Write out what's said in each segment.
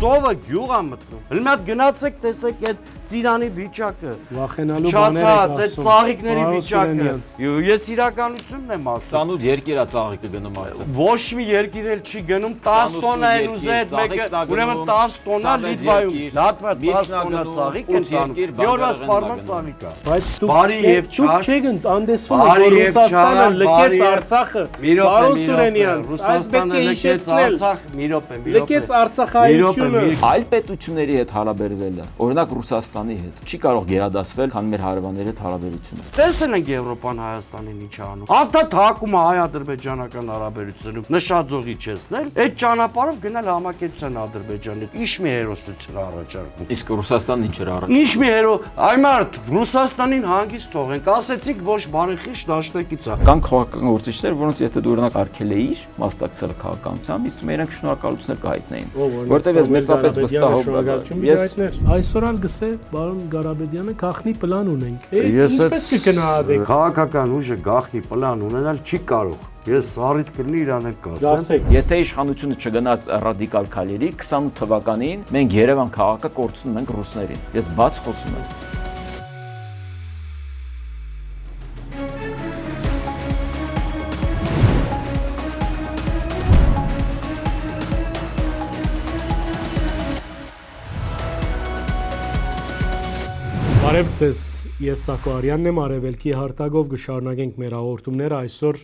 Սովը գյուղ է մտնում։ Հենց մի հատ գնացեք տեսեք այդ ծիրանի վիճակը։ Վախենալու բաներ եք ասում։ Այդ ծաղիկների վիճակը։ Ես իրականությունն եմ ասում։ 28 երկիր է ծաղիկը գնում արդեն։ Ոչ մի երկիր էլ չի գնում 10 տոննա են ուզե այդ մեկը, ուրեմն 10 տոննա Լիտվայում։ Լատվա 10 տոննա ծաղիկ են տանում։ Յորվա սպառման ծաղիկ է։ Բայց դուք չեք անդեսում, որ Ռուսաստանը լքեց Արցախը։ Պարոն Սուրենյանց, այս պետք է հիշեցնել։ Լքեց Արցախայությունը։ Այլ պետությունների հետ հարաբերվելը, օրինակ Ռուսաստանի հետ, չի կարող գերադասվել, քան մեր հարևանների հետ հարաբերությունը։ Տեսել ենք Եվրոպան Հայաստանին ինչ անում։ Անդադ հակում է հայ-ադրբեջանական հարաբերությունում, նշաձողի չեսնել, այդ ճանապարհով գնալ համակեցության Ադրբեջանի հետ։ Ինչ մի հերոսություն առաջարկում։ Իսկ Ռուսաստանն ինչ էր առաջարկում։ Ինչ մի հերո, այմարդ Ռուսաստանին հանգիստ թողենք, ասեցիք ոչ բարեխիղճ դաշնակից է։ Կան քաղաքական գործիչներ, որոնց եթե դու օրինակ արգել էիր մասնակցել քաղաքականության, իսկ մերոնք շնորհակալություններ կհայտնեին, որտեղ ես մեծապես վստահ եմ։ Այսօր ալ գսե բարոն Ղարաբեդյանը գախնի պլան ունենք։ Ինչպես կգնահատեք։ Քաղաքական ուժը գախնի պլան ունենալ չի կարող։ Ես առիթ կլինի իրան հետ կասեմ։ Եթե իշխանությունը չգնաց ռադիկալ քայլերի 28 թվականին մենք Երևան քաղաքը կորցնում ենք ռուսներին։ Ես բաց խոսում եմ։ Բարև ձեզ, ես Սակո Արյանն եմ, Արևելքի հարտակով կշարունակենք մեր հաղորդումները, այսօր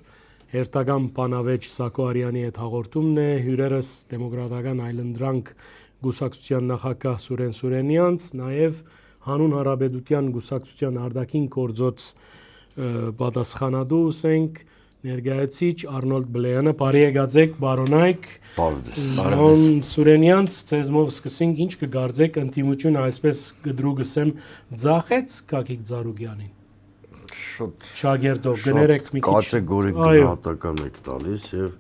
հերթական բանավեճ Սակո Արյանի հետ հաղորդումն է, հյուրերս դեմոկրատական այլընտրանք գուսակցության նախագահ Սուրեն Սուրենյանց, նաև հանուն հանրապետության գուսակցության արտաքին գործոց պատասխանատու ասենք ներկայացիչ Արնոլդ Բլեյանը, բարի եկածեք, բարոնայք, Սուրեն Սուրենյանց, ցեզմով սկսենք, ինչ կգարձեք ընդդիմությունը այսպես գդրու գսեմ ձախեց Գագիկ Ծառուկյանին։ Շատ Շագերտով գներեք մի քիչ կատեգորիկ գնահատական եք տալիս եւ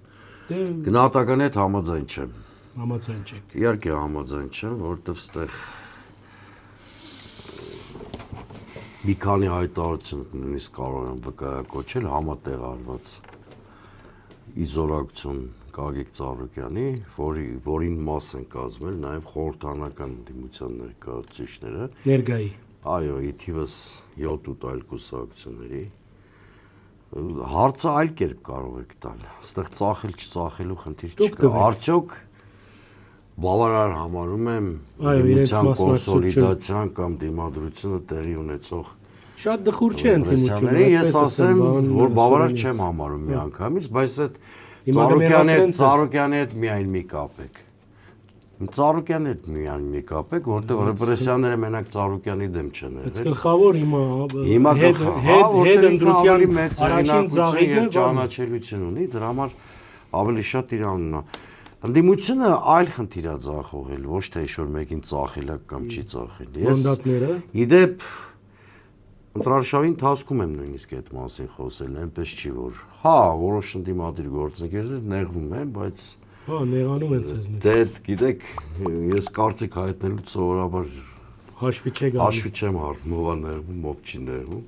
գնահատականի հետ համաձայն չեմ։ Համաձայն չեք։ Իհարկե համաձայն չեմ, որովհետեւ ստեղ մի քանի հայտարարություն նույնիսկ կարող եմ վկայակոչել համատեղարված իզորակցություն Գագիկ Ծառուկյանի, որին մաս են կազմել նաև խորհրդանական ընդդիմության ներկայացուցիչները։ Ներկայի։ Այո, ի թիվս 7-8 այլ կուսակցությունների։ Հարցը այլ կերպ կարող եք տալ։ Այստեղ ծախել չծախելու խնդիր չկա։ Արդյոք բավարար համարում եմ ընդդիմության կոնսոլիդացիան կամ դիմադրությունը տեղի ունեցող շատ դխուր չէ ընդդիմությունը։ Ես ասեմ, որ բավարար չեմ համարում միանգամից, բայց այդ Ծառուկյանի հետ միայն մի կապեք։ Ծառուկյանի հետ միայն մի կապեք, որտեղ ռեպրեսիաները մենակ Ծառուկյանի դեմ չեն եղել։ Բայց գլխավոր հիմա հետ ընդրության մեծ առաջին ծաղիկը ճանաչելիություն ունի, դրա համար ավելի շատ իրանն է։ Ընդդիմությունը այլ խնդիր է ծախողել, ոչ թե ինչ-որ մեկին ծախել է կամ չի ծախել։ Մանդատները։ Իդեպ ընտրարշավի ընթացքում եմ նույնիսկ այդ մասին խոսել, այնպես չի որ։ Հա, որոշ ընդդիմադիր գործընկերներ նեղվում են, բայց հա, նեղանում են ցեզնից։ Դե գիտեք, ես կարծիք հայտնելուց սովորաբար հաշվի չեմ առնում, ով է նեղվում, ով չի նեղվում։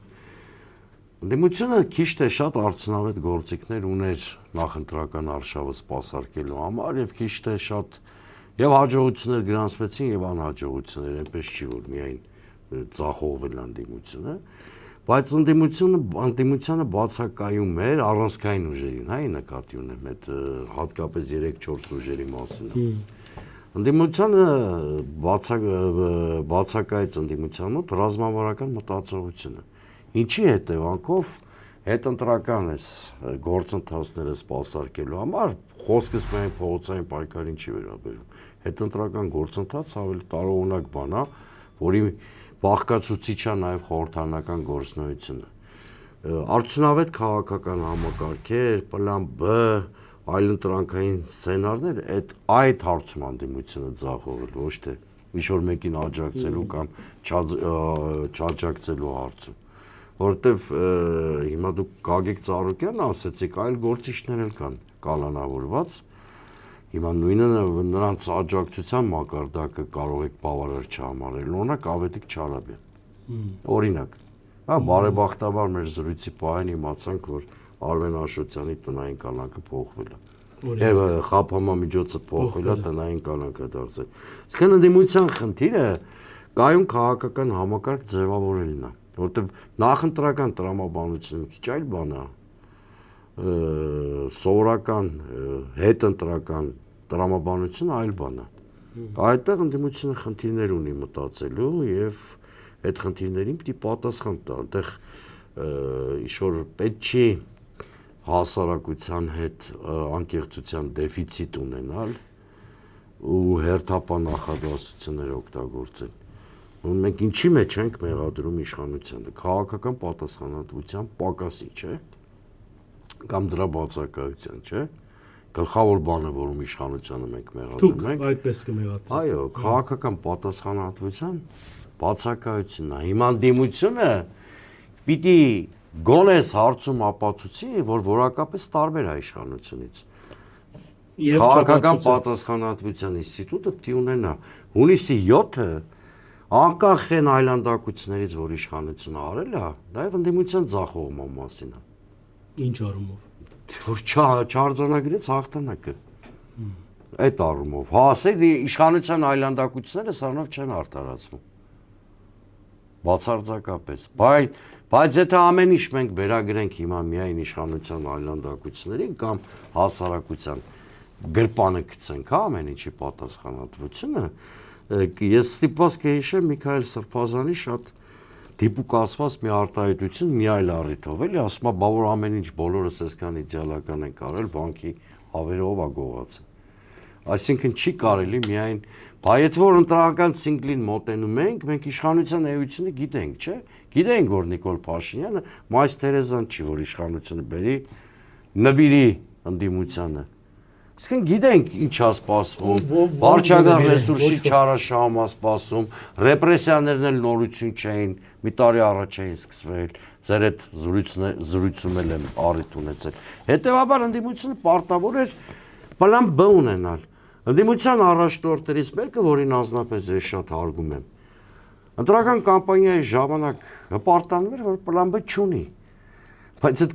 Ընդդիմությունը քիչ թե շատ արդյունավետ գործիքներ ուներ նախընտրական արշավը սպասարկելու համար եւ քիչ թե շատ եւ հաջողություններ գրանցվեցին եւ անհաջողություններ, այնպես չի որ միայն ծախողվել ընդդիմությունը, բայց ընդդիմությանը բացակայում էր առանցքային ուժերին, հա, նկատի ունեմ այդ հատկապես 3-4 ուժերի մասին։ Ընդդիմությանը բացակայեց ընդդիմության մոտ ռազմավարական մտածողությունը, ինչի հետևանքով հետընտրական էս գործընթացները սպասարկելու համար խոսքս միայն փողոցային պայքարին չի վերաբերում, հետընտրական գործընթաց ավելի տարողունակ բան է, որի բաղկացուցիչ է նաև խորհրդանական գործունեությունը։ Արդյունավետ քաղաքական համակարգեր, պլան B, այլընտրանքային սցենարներ, այդ հարցում ընդդիմությունը ձախողել, ոչ թե ինչ-որ մեկին աջակցելու կամ չաջակցելու հարցում։ Որովհետև հիմա դուք Գագիկ Ծառուկյանն ասեցիք, այլ գործիչներ էլ կան կալանավորված։ Հիմա նույնը նրանց աջակցության մակարդակը կարող եք բավարար չհամարել, օրինակ Ավետիք Չարաբյան։ Օրինակ, հա, բարեբախտաբար մեր զրույցի պահին իմացանք, որ Արմեն Աշոտյանի տնային կալանքը փոխվել է։ եւ խափամամիջոցը փոխելա տնային կանանք է դարձել։ Իսկ ընդդիմության խնդիրը կայուն քաղաքական համակարգ ձևավորելն է, որտեղ նախընտրական տրամաբանությունը մի քիչ այլ բան է, սովորական հետընտրական տրամաբանությունը այլ բան է։ Այդտեղ ընդդիմությունը խնդիրներ ունի մտածելու եւ այդ խնդիրներին պիտի պատասխան տա։ Այնտեղ ինչ-որ պետք չի հասարակության հետ անկեղծության դեֆիցիտ ունենալ ու հերթապահ նախադասություններ օգտագործել։ Մենք ինչի մեջ ենք մեղադրում իշխանությանը, քաղաքական պատասխանատվության պակասի, չէ՞, կամ դրա բացակայության, չէ՞։ Գլխավոր բանը, որում իշխանությանը մենք մեղադրում ենք, այդպես կմեղադրենք։ այո, քաղաքական պատասխանատվության բացակայությունն է։ Հիմա դիմությունը պիտի գոնես հարցում ապացուցի, որ որակապես տարբեր է իշխանությունից։ Քաղաքական պատասխանատվության ինստիտուտը պիտի ունենա հունիսի 7-ը անկախ են այլանդակություններից, որ իշխանությունը արել է, նաև ընդդիմության ձախողման մասին է։ Ինչ առումով։ Որ չարձանագրեց հաղթանակը։ Այդ առումով, ասել իշխանության այլանդակությունները սրանով չեն արտարացվում։ Բացարձակապես։ Բայց եթե ամեն ինչ մենք վերագրենք հիմա միայն իշխանության այլանդակություններին կամ հասարակության գրպանը գցենք, ամեն ինչի պատասխանատվությունը, ես ստիպված կհիշեմ Միքայել Սրբազանի շատ դիպուկ ասված մի արտահայտություն մի այլ առիթով, էլի, ասում է, բա որ ամեն ինչ բոլորս այսքան իդեալական ենք արել, վանքի հավերով է գողացել։ Այսինքն չի կարելի միայն, բա եթե որ ընտրական ցիկլին մոտենում ենք, մենք իշխանության էությունը գիտենք, չէ՞։ Գիտենք, որ Նիկոլ Փաշինյանը Մայիս Թերեզան չի, որ իշխանությունը բերի նվիրի ընդդիմությանը։ Իսկն գիտենք ինչ է սպասվում, վարչական ռեսուրսի չարաշահում է սպասում, ռեպրեսիաներն էլ նորություն չէին, մի տարի առաջ էին սկսվել, ձեր այդ զրույցում էլ եմ առիթ ունեցել։ Հետևաբար ընդդիմությունը պարտավոր էր պլան B ունենալ։ Ընդդիմության առաջնորդներից մեկը, որին անձնապես ես շատ հարգում եմ, ընտրական կամպանիայի ժամանակ հպարտանում էր, որ պլան B չունի, բայց այդ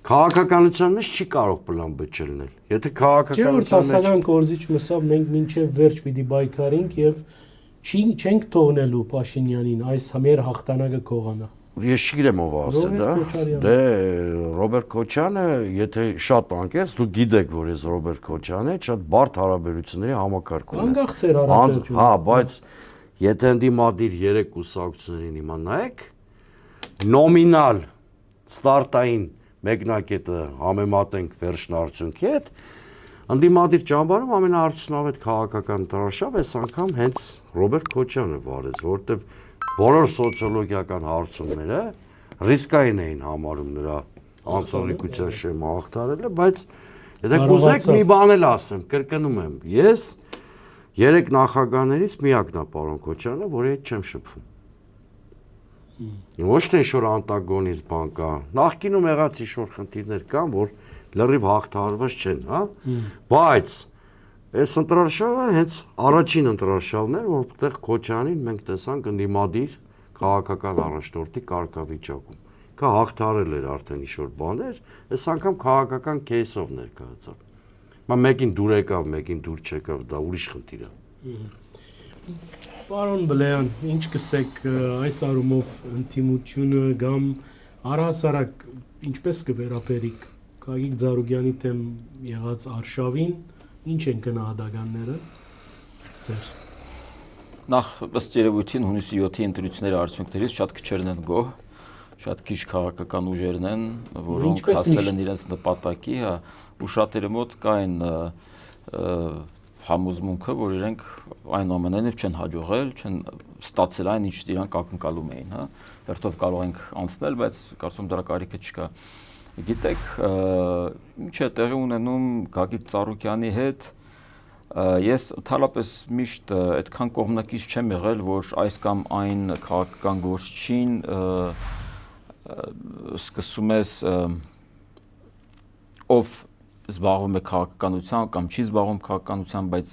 քաղաքականության մեջ չի կարող պլան B չլինել։ Եթե քաղաքականության մեջ հասարակական կորզիչ մսավ մենք մինչև վերջ պիտի բայկարենք եւ չենք թողնելու Փաշինյանին այս մեր հաղթանակը կողանա։ Ես չգիտեմ ով ասել դա։ Դե Ռոբերտ Քոչյանը, եթե շատ անկես, դու գիտեք, որ ես Ռոբերտ Քոչյանը շատ բարդ հարաբերությունների համակարգ ունեմ։ Անկախ ծեր հարաբերություն։ Հա, բայց եթե ընդդիմադիր 3 կուսակցություններին հիմա նայեք, նոմինալ ստարտային մեկնակետը համեմատենք վերջնարդյունքի հետ, ընդդիմադիր ճամբարում ամենաարդյունավետ քաղաքական դրաշավ այս անգամ հենց Ռոբերտ Քոչյանը վարեց, որովհետև բոլոր սոցիոլոգիական հարցումները ռիսկային էին համարում նրա անձնիկության շեմը հաղթարելը, բայց եթե կուզեք մի բան էլ ասեմ, կրկնում եմ, ես 3 նախագահներից միակն է պարոն Քոչյանը, որի հետ չեմ շփվում։ Ոչ թե ինչ-որ անտագոնիզմ բան կա, նախկինում եղած ինչ-որ խնդիրներ կան, որ լրիվ հաղթահարված չեն, հա, բայց այս ընտրարշավը հենց առաջին ընտրարշավն էր, որտեղ Քոչյանին մենք տեսանք ընդդիմադիր քաղաքական առաջնորդի կարգավիճակում։ Կա հաղթահարել էր արդեն ինչ-որ բաներ, այս անգամ քաղաքական кейսով ներկայացավ։ Մա մեկին դուր եկավ, մեկին դուր չեկավ, դա ուրիշ խնդիր է։ Պարոն Բլեյան, ինչ կսեք այս առումով ընդդիմությունը կամ առհասարակ ինչպես կվերապերիք Գագիկ Ծառուկյանի դեմ եղած արշավին, ինչ են գնահատականները ձեր։ Նախ ըստ երևույթին հունիսի 7-ի ընտրությունների արդյունքներից շատ քչերն են գոհ, շատ քիչ քաղաքական ուժերն են, որոնք հասել են իրենց նպատակի, հա, ու շատերի մոտ կային համոզմունքը, որ իրենք այնուամենայնիվ չեն հաջողել, չեն ստացել այն, ինչ իրանք ակնկալում էին, հա։ Հերթով կարող ենք անցնել, բայց կարծում դրա կարիքը չկա։ Գիտեք, ինչ է տեղի ունենում Գագիկ Ծառուկյանի հետ, ես ընդհանրապես միշտ այդքան կողմնակից չեմ եղել, որ այս կամ այն քաղաքական գործչին սկսում ես ով զբաղվում է քաղաքականությամբ կամ չի զբաղվում քաղաքականությամբ, բայց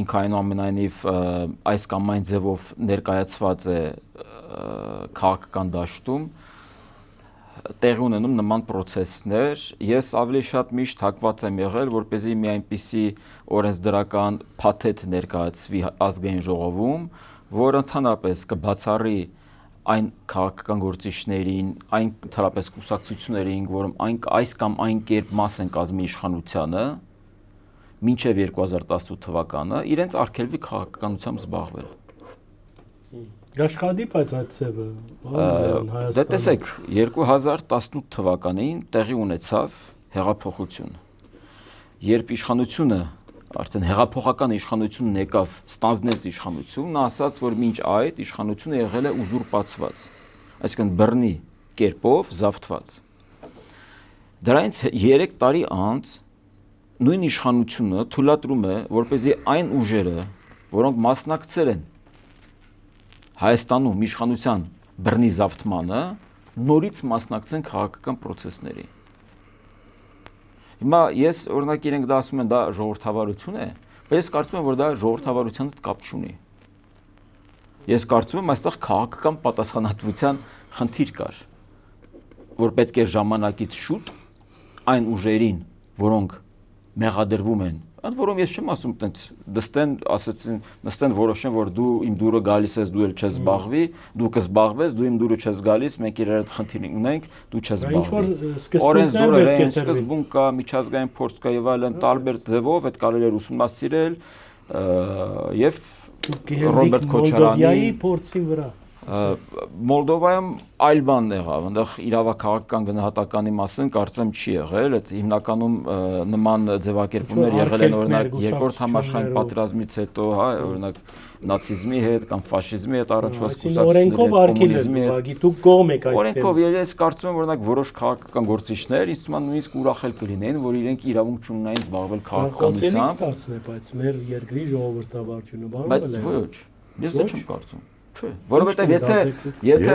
ինքը այնուամենայնիվ այս կամ այն ձևով ներկայացված է քաղաքական դաշտում, տեղի ունենում նման process-ներ, ես ավելի շատ միշտ հակված եմ եղել, որպեսզի մի այնպիսի օրենսդրական փաթեթ ներկայացվի ազգային ժողովում, որ ընդհանրապես կբացառի այն քաղաքական գործիչներին, այն ընդհանրապես կուսակցություններին, որում այս կամ այն կերպ մաս են կազմի իշխանությանը, մինչև 2018 թվականը իրենց արգելվի քաղաքականությամբ զբաղվել։ Աշխատի, բայց այդ ծևը Դե տեսեք, 2018 թվականին տեղի ունեցավ հեղափոխություն։ Երբ իշխանությունը, արդեն հեղափոխական իշխանությունն եկավ, ստանձնեց իշխանություն, նա ասաց, որ մինչ այդ իշխանությունը եղել է ուզուրպացված, այսինքն բռնի կերպով զավթված։ Դրանից 3 տարի անց նույն իշխանությունը թույլատրում է, որպեսզի այն ուժերը, որոնք մասնակցել են Հայաստանում իշխանության բռնի զավթմանը, նորից մասնակցեն քաղաքական process-ների։ Հիմա ես օրինակ իրենք դա ասում են, դա ժողովրդավարություն է, բայց ես կարծում եմ, որ դա ժողովրդավարության հետ կապ չունի։ Ես կարծում եմ, այստեղ քաղաքական պատասխանատվության խնդիր կար, որ պետք է ժամանակից շուտ այն ուժերին, որոնք մեղադրվում են, ընդ որում ես չեմ ասում տենց նստեն որոշեն, որ դու իմ դուրը գալիս ես, դու էլ չես զբաղվի, դու կզբաղվես, դու իմ դուրը չես գալիս, մենք իրար հետ խնդիր ունենք, դու չես զբաղվի։ Օրենսդրը սկզբունք կա, միջազգային փորձ կա եւ այլն, տարբեր ձևով այդ կարելի է ուսումնասիրել եւ Ռոբերտ Քոչարյանի փորձի վրա Մոլդովայում այլ բան եղավ, այնտեղ իրավաքաղաքական գնահատականի մասին կարծեմ չի եղել, այդ հիմնականում նման ձևակերպումներ եղել են օրինակ երկրորդ համաշխարհային պատերազմից հետո, հա, օրինակ նացիզմի հետ կամ ֆաշիզմի հետ առաջված կուսակցությունների, կոմունիզմի հետ, դուք կողմ եք այդ օրենքով ես կարծում եմ օրինակ որոշ քաղաքական գործիչներ ինձ թվում է նույնիսկ ուրախել կլինեն, որ իրենք իրավունք չունենային զբաղվել քաղաքականությամբ, բայց մեր երկրի ժողովրդավարությունը բանը բայց ոչ, ես դա չեմ կարծում։ Չէ, որովհետև եթե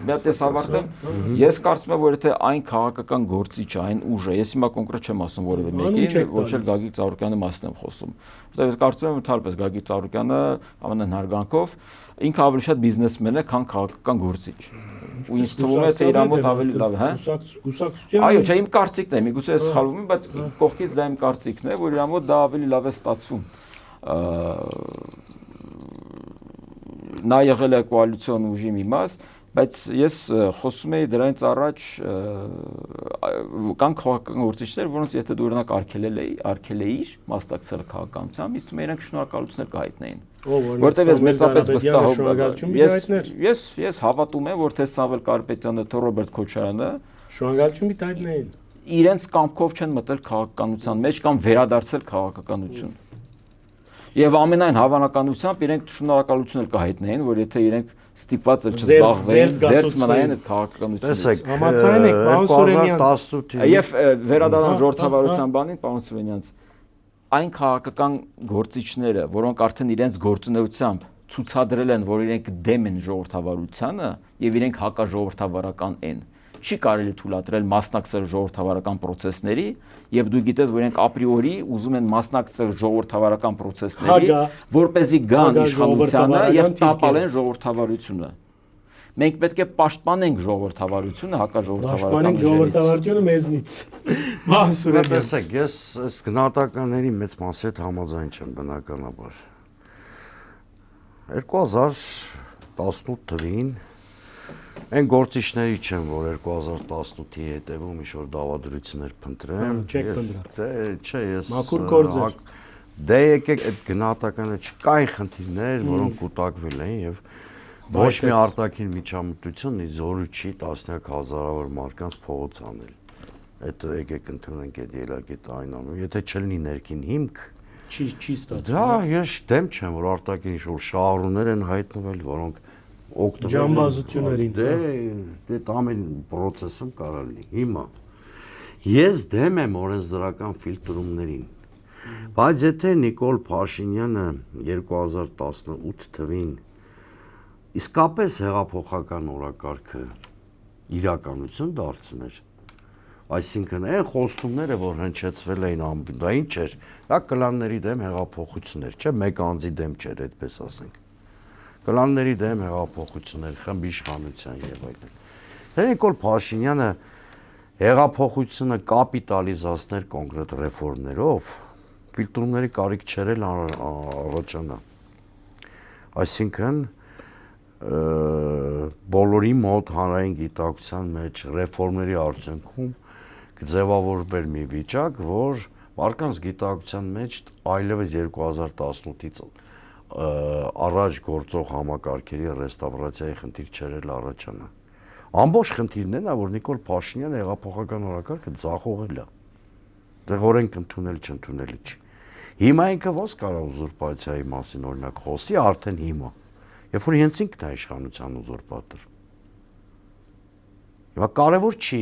մետես ավարտեմ, ես կարծում եմ, որ եթե այն քաղաքական գործիչը, այն ուժը, ես հիմա կոնկրետ չեմ ասում որևէ մեկին, ոչ էլ Գագիկ Ծառուկյանի մասին եմ խոսում։ Որովհետև ես կարծում եմ, ընդհանրապես Գագիկ Ծառուկյանը ամենայն հարգանքով ինքը ավելի շատ բիզնեսմեն է, քան քաղաքական գործիչ։ Ու ինձ թվում է, թե իր մոտ ավելի լավ է, հա։ Կուսակցության Այո, չէ, իմ կարծիքն է, միգուցե ես սխալվում եմ, բայց կողքից դա իմ կարծիքն է, որ իր մոտ դա ավելի լավ է ստացվում։ Նա եղել է կոալիցիոն ուժի մի մաս, բայց ես խոսում եի դրանից առաջ կան քաղաքական գործիչներ, որոնց եթե դու օրինակ արգելել էիր մասնակցել քաղաքականությամբ, իսկ դու իրենք շնորհակալություններ կհայտնեին։ Որտեղ ես մեծապես վստահ ես հավատում եմ, որ թե Սամվել Կարապետյանը, թե Ռոբերտ Քոչարյանը շնորհակալություն պիտի իրենց կամքով չեն մտել քաղաքականության մեջ կամ վերադարձել քաղաքականություն։ Եվ ամենայն հավանականությամբ իրենք շնորհակալություն էլ կհայտնեին, որ եթե իրենք ստիպված էլ չզբաղվեին, զերծ մնային այդ քաղաքականությունից։ Տեսեք, համաձայն եք, պարոն Սուրենյան։ Եվ վերադառնալ ժողովրդավարության բանին, պարոն Սուրենյանց, այն քաղաքական գործիչները, որոնք արդեն իրենց գործունեությամբ ցուցադրել են, որ իրենք դեմ են ժողովրդավարությանը եւ իրենք հակաժողովրդավարական են, չի կարելի թույլատրել մասնակցել ժողովրդավարական process-ների, եւ դու գիտես, որ իրենք ապրիորի ուզում են մասնակցել ժողովրդավարական process-ների, որպեսզի գան իշխանությանը եւ տապալեն ժողովրդավարությունը։ Մենք պետք է պաշտպանենք ժողովրդավարությունը, հակաժողովրդավարական ուժերից։ Ժողովրդավարությունը մեզնից։ Տեսեք, ես այս գնահատականների մեծ մասի հետ համաձայն չեմ բնականաբար։ 2018 թվականին Այն գործիչների չեմ, որ 2018-ի հետևում ինչ-որ դավադրություններ փնտրեմ։ Չեք փնտրած։ Չէ, ես մաքուր գործեր։ Դե եկեք այդ գնահատականը չկային խնդիրներ, որոնք կուտակվել էին եւ ոչ մի արտաքին միջամտություն զորու չի տասնյակ հազարավոր մարդկանց փողոց անել։ Այդ եկեք ընդունենք այդ ելակետը այն անում։ Եթե չլինի ներքին հիմք, չի ստացվում։ Դա ես դեմ չեմ, որ արտաքին ինչ-որ շահառուներ են հայտնվել, որոնք Ջամբազություններին դե ամեն process-ում կարող լինի։ Հիմա ես դեմ եմ օրենսդրական ֆիլտրումներին։ Բայց եթե Նիկոլ Փաշինյանը 2018 թվականին իսկապես հեղափոխական օրակարգը իրականություն դարձներ, այսինքն այն խոստումները, որ հնչեցվել էին դա ինչ էր, դա կլանների դեմ հեղափոխություններ, չէ, մեկ անձի դեմ չէր, այդպես ասենք։ Կլանների դեմ հեղափոխություններ, խմբի իշխանության եւ այլն։ Դե Նիկոլ Փաշինյանը հեղափոխությունը կապիտալիզացներ կոնկրետ ռեֆորմներով, ֆիլտրումների կարիք չեր էլ առաջանա։ Այսինքն բոլորի մոտ հանրային գիտակցության մեջ ռեֆորմների արդյունքում կձևավորվեր մի վիճակ, որ մարդկանց գիտակցության մեջ այլևս 2018-ից առաջ գործող համակարգերի ռեստավրացիայի խնդիր չէր էլ առաջանա։ Ամբողջ խնդիրն է, որ Նիկոլ Փաշինյանը հեղափոխական օրակարգը ձախողել է։ Դեռ օրենք ընդունել չընդունելի չի։ Հիմա ինքը ո՞ս կարող ուզուրպացիայի մասին օրինակ խոսի արդեն հիմա։ Երբ որ հենց ինքն է իշխանության ուզուրպատոր։ Հիմա կարևոր չի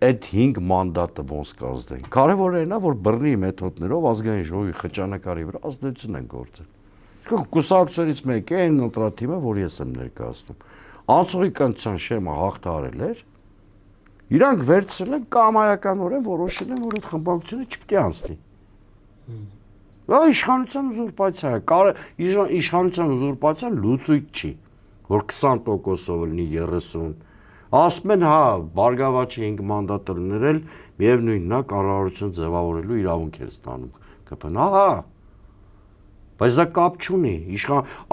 այդ 5 մանդատը ոնց կազդեն։ Կարևորը նա, որ բռնի մեթոդներով ազգային ժողովի խճանկարի վրա ազդեցություն են գործել։ Կուսակցությունից մեկը այն ընտրաթիմը, որ ես եմ ներկայացնում, անցողի կանցան շեմը հաղթարել էր, իրանք վերցրել են կամայականորեն որոշել են, որ այդ խմբակցությունը չպետք է անցնի։ Դա իշխանության ուզուրպացիա է, իշխանության ուզուրպացիան լուծույթ չի, որ 20%-ով լինի 30, ասում են հա, բարգավաճի 5 մանդատ լինել, միևնույնն է կառավարություն ձևավորելու իրավունք է ստանում ԿՊ-ն, հա, բայց դա կապ չունի,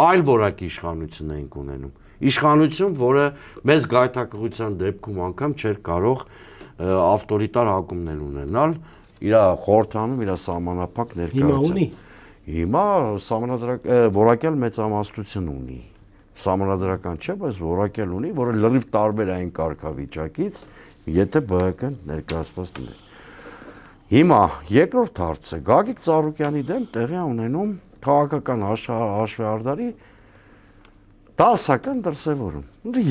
այլ որակի իշխանություն ենք ունենում, իշխանություն, որը մեծ գայթակղության դեպքում անգամ չէր կարող ավտորիտար հակումներ ունենալ, իր խորհրդանում իր սահմանափակ ներկայացում։ Հիմա որակյալ մեծամասնություն ունի։ Սահմանադրական չէ, բայց որակյալ ունի, որը լրիվ տարբեր այն կարգավիճակից, եթե ԲՀԿ-ն ներկայացված լինի։ Հիմա երկրորդ հարցը Գագիկ Ծառուկյանի դեմ տեղի ունենում քաղաքական հաշվեհարդարի դասական դրսևորում։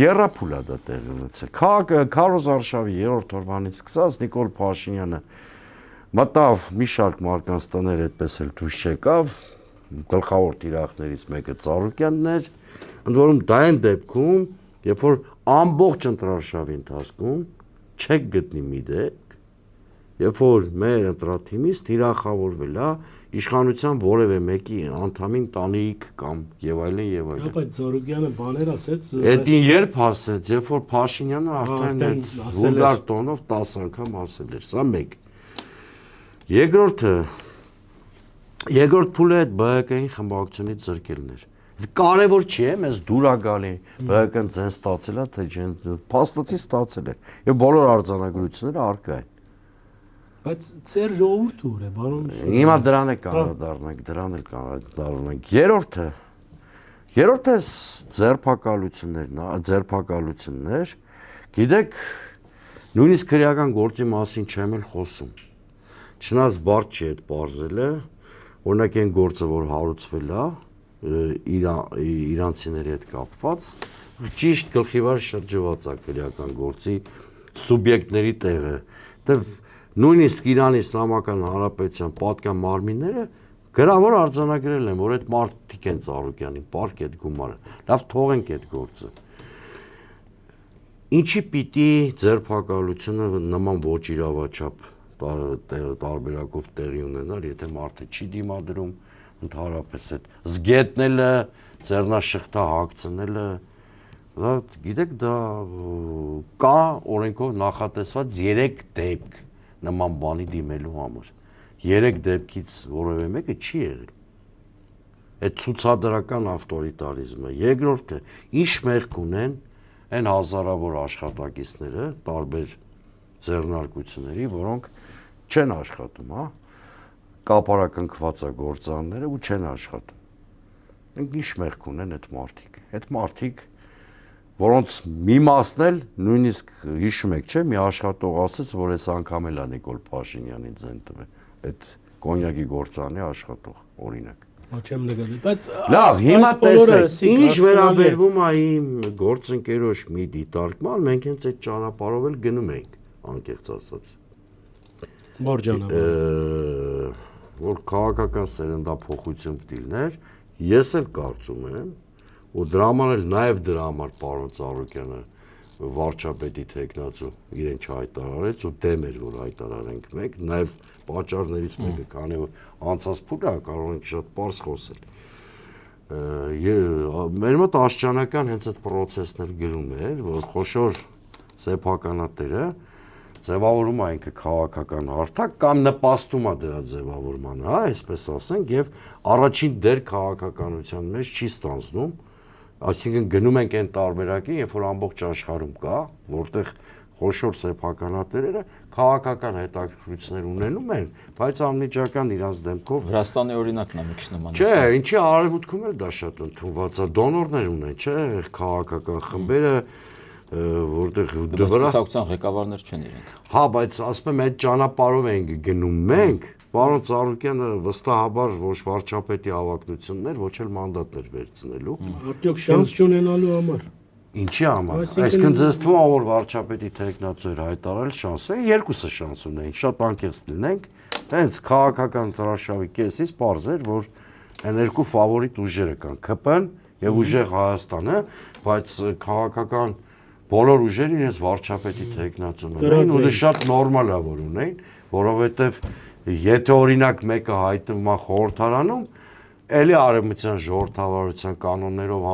Եռափուլ է դա տեղի ունեցել։ Քարոզ Արշավի 3-րդ օրվանից սկսած Նիկոլ Փաշինյանը մտավ մի շարք մարդկանց տներ, այդպես էլ դուրս չեկավ, գլխավոր տիրախներից մեկը Ծառուկյանն էր, ընդ որում դա այն դեպքում, երբ որ ամբողջ ընտրարշավի ընթացքում չեք գտնի մի դեպք, երբ որ մեր ընտրաթիմից թիրախավորվել է իշխանության որևէ մեկի անդամին տանիք կամ եւ այլն եւ այլն։ Բայց Ծառուկյանը բաներ ասեց։ Էդին երբ ասեց, երբ որ Փաշինյանը արդեն վուլգար տոնով 10 անգամ ասել էր, սա մեկ։ Երկրորդ փուլը այդ ԲՀԿ-ին խմբակցությունից զրկելն էր։ Կարևոր չի է, մեզ դուր է գալի, ԲՀԿ-ն ձեն ստացել է, թե չեն, փաստացի ստացել է։ Եվ բոլոր արձանագրությունները առկա են։ Բայց ծեր ժողովուրդը ուր է, բարոն։ Հիմա դրան է կանրադառնանք, դրան էլ կանրադառնանք։ Երրորդը ձերբակալություններ, գիտեք, նույնիսկ քրեական գործի մասին չեմ էլ խոսում։ Չնայած բարդ չի այդ բարձելը, օրինակ այն գործը, որ հարուցվել է, իրանցիների հետ կապված, ճիշտ գլխիվար շրջված է քրեական գործի սուբյեկտների տեղը։ Նույնիսկ Իրանի Իսլամական Հանրապետության պատկան մարմինները գրավոր արձանագրել են, որ այդ մարդիկ են Ծառուկյանին, պարկ այդ գումարը, լավ թողենք այդ գործը։ Ինչի պիտի ձերբակալությունը նման ոչ իրավաչափ տարբերակով տեղի ունենալ, եթե մարդը չի դիմադրում, ընդհանրապես այդ զգետնելը, ձեռնաշղթա հագցնելը, դա գիտեք, դա կա օրենքով նախատեսված 3 դեպք նման բանի դիմելու համար։ 3 դեպքից որևէ մեկը չի եղել։ Այդ ցուցադրական ավտորիտարիզմը։ Երկրորդը, ինչ մեղք ունեն այն հազարավոր աշխատակիցները, տարբեր ձեռնարկությունների, որոնք չեն աշխատում, հա, կապարակնքվածագործանները ու չեն աշխատում։ Ինչ մեղք ունեն այդ մարդիկ։ Այդ մարդիկ, որոնց մի մասն էլ նույնիսկ հիշում եք, չէ՞, մի աշխատող ասեց, որ այս անգամ էլ է Նիկոլ Փաշինյանին ձեն տվել, այդ կոնյակի գործանի աշխատող, օրինակ։ Չեմ նկատի, բայց լավ, հիմա տեսեք, ինչ վերաբերվում է իմ գործընկերոջ մի դիտարկման, մենք հենց այդ ճանապարհով էլ գնում ենք, անկեղծ ասած։ Որ ճանապարհ։ Որ քաղաքական սերնդափոխություն պիտի լիներ, ես էլ կարծում եմ, ու դրա համար էլ նաև դրա համար պարոն Ծառուկյանը վարչապետի թեկնածու իրեն չհայտարարեց ու դեմ էր, որ հայտարարենք մենք, նաև պատճառներից մեկը, քանի որ անցած փուլը կարող ենք շատ պարզ խոսել։ Մեր մոտ աշճանական հենց այդ process-ներ գրում էր, որ խոշոր սեփականատերը ձևավորում է ինքը քաղաքական հարթակ կամ նպաստում է դրա ձևավորմանը, հա, այսպես ասենք, եւ առաջին դեր քաղաքականության մեջ չի ստանձնում, այսինքն գնում ենք այն տարբերակին, երբ որ ամբողջ աշխարհում կա, որտեղ խոշոր սեփականատերերը քաղաքական հետաքրքրություններ ունենում են, բայց անմիջական իրանց դեմքով Վրաստանի օրինակն է մի քիչ նման։ Չէ, ինչի արևմուտքում էլ դա շատ ընդունված է, դոնորներ ունեն, չէ, քաղաքական խմբերը, որտեղ Կուսակցության ղեկավարներ չեն իրենք։ Հա, բայց ասում եմ այդ ճանապարհով ենք գնում մենք, պարոն Ծառուկյանը վստահաբար ոչ վարչապետի հավակնություններ, ոչ էլ մանդատներ վերցնելու։ Արդյոք շանս չունենալու համար։ Ինչի համար։ Այսինքն ձեզ թվում է որ վարչապետի տեխնացուեր հայտարարել շանս է, երկուսը շանս ունեն, շատ անկեղծ լինենք, հենց քաղաքական դրաշավի կեսից պարզ էր, որ այն երկու ֆավորիտ ուժերը կան, ԿՊ-ն եւ ուժեղ Հայաստանը, բայց քաղաքական բոլոր ուժերը իրենց վարչապետի տեխնացուն ունեն, ու դա շատ նորմալ է որ ունեն, որովհետեւ եթե օրինակ մեկը հայտնվում է խորհրդարանում, էլի արևմտյան ժողովրդավարության կանոններով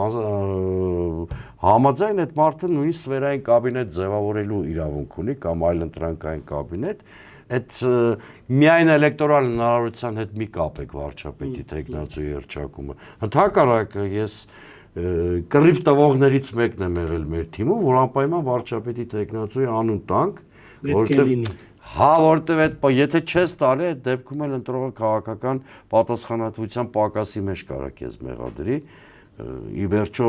համաձայն այդ մարդը նույնիսկ սվերային կաբինետ ձևավորելու իրավունք ունի կամ այլ ընտրանքային կաբինետ, այդ միայն էլեկտորալ հնարավորության հետ մի կապեք վարչապետի տեխնացուի հռչակումը։ Ընդհակառակը ես կռիվ տվողներից մեկն եմ եղել մեր թիմում, որ անպայման վարչապետի տեխնացուի անուն տանք, որտեղ հա որտեղ այդ եթե չես տալի այդ դեպքում էլ ընտրողը քաղաքական պատասխանատվության պակասի մեջ կարա քեզ մեղադրի ի վերջո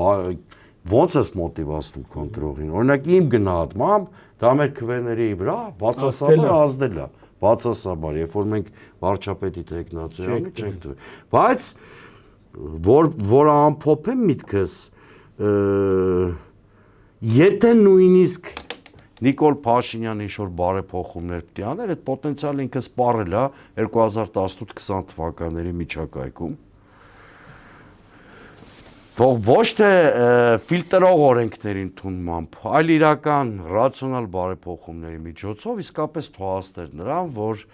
ո՞նց ես մոտիվացնում կոնտրոլին օրինակ իմ գնահատմամբ դա մեր քվեների վրա բացասաբար ազդել է բացասաբար երբ որ մենք վարչապետի տեխնացուի անունը չենք տվել բայց որ ամփոփեմ միտքս եթե նույնիսկ Նիկոլ Փաշինյանը ինչ-որ բարեփոխումներ պիտի աներ, այդ պոտենցիալը ինքը սպառել է 2018-20 թվականների միջակայքում։ Թող ոչ թե ֆիլտրող օրենքների ընդունմամբ, այլ իրական ռացիոնալ բարեփոխումների միջոցով իսկապես թողածներ նրան, որ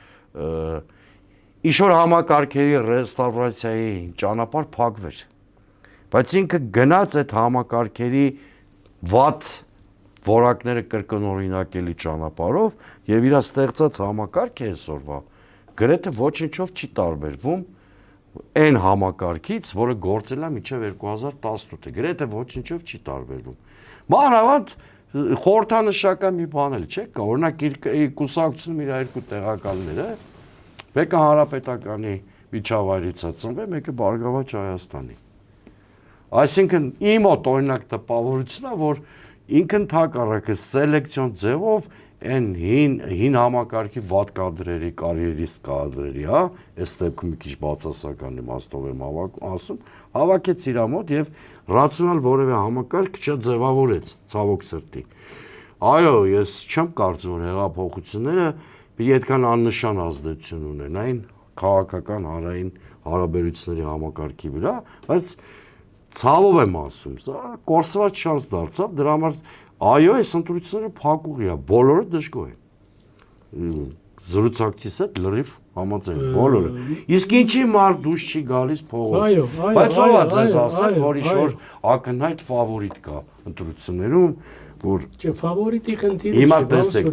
ինչ-որ համակարգերի ռեստավրացիայի ճանապարհ փակվեր։ Բայց ինքը գնաց այդ համակարգերի վատ որակները կրկնօրինակելի ճանապարհով եւ իր ստեղծած համակարգը այսօրվա գրեթե ոչինչով չի տարբերվում այն համակարգից, որը գործել է մինչև 2018-ը, գրեթե ոչինչով չի տարբերվում։ Մանավանդ խորհրդանշական մի բան էլ չէ, կա օրինակ կուսակցությունում իր երկու տեղակալները, մեկը հանրապետականի միջավայրից է ծնվել, մեկը Բարգավաճ Հայաստանի։ Այսինքն իմ մոտ օրինակ տպավորությունն է, որ ինքն թակարակը սելեկցիոն ձևով այն հին համակարգի վատ կադրերի, կարիերիստ կադրերի, հա, այս դեպքում մի քիչ բացասական իմաստով եմ ասում, հավաքեց իր մոտ եւ ռացիոնալ որևէ համակարգ չձևավորեց, ցավոք սրտի։ Այո, ես չեմ կարծում, որ հեղափոխությունները մի այդքան աննշան ազդեցություն ունեն այն քաղաքական հանրային հարաբերությունների համակարգի վրա, բայց ցավով եմ ասում, սա կորսված շանս դարձավ, դրա համար այո, այս ընտրությունները փակուղի է, բոլորը դժգոհ են։ Զրուցակցիս հետ լրիվ համաձայն բոլորը։ Իսկ ինչի մարդ դուրս չի գալիս փողոց։ Բայց ո՞վ է ձեզ ասել, որ ինչ-որ ակնհայտ ֆավորիտ կա ընտրություններում, որ Չէ, ֆավորիտի խնդիրը Հիմա տեսեք։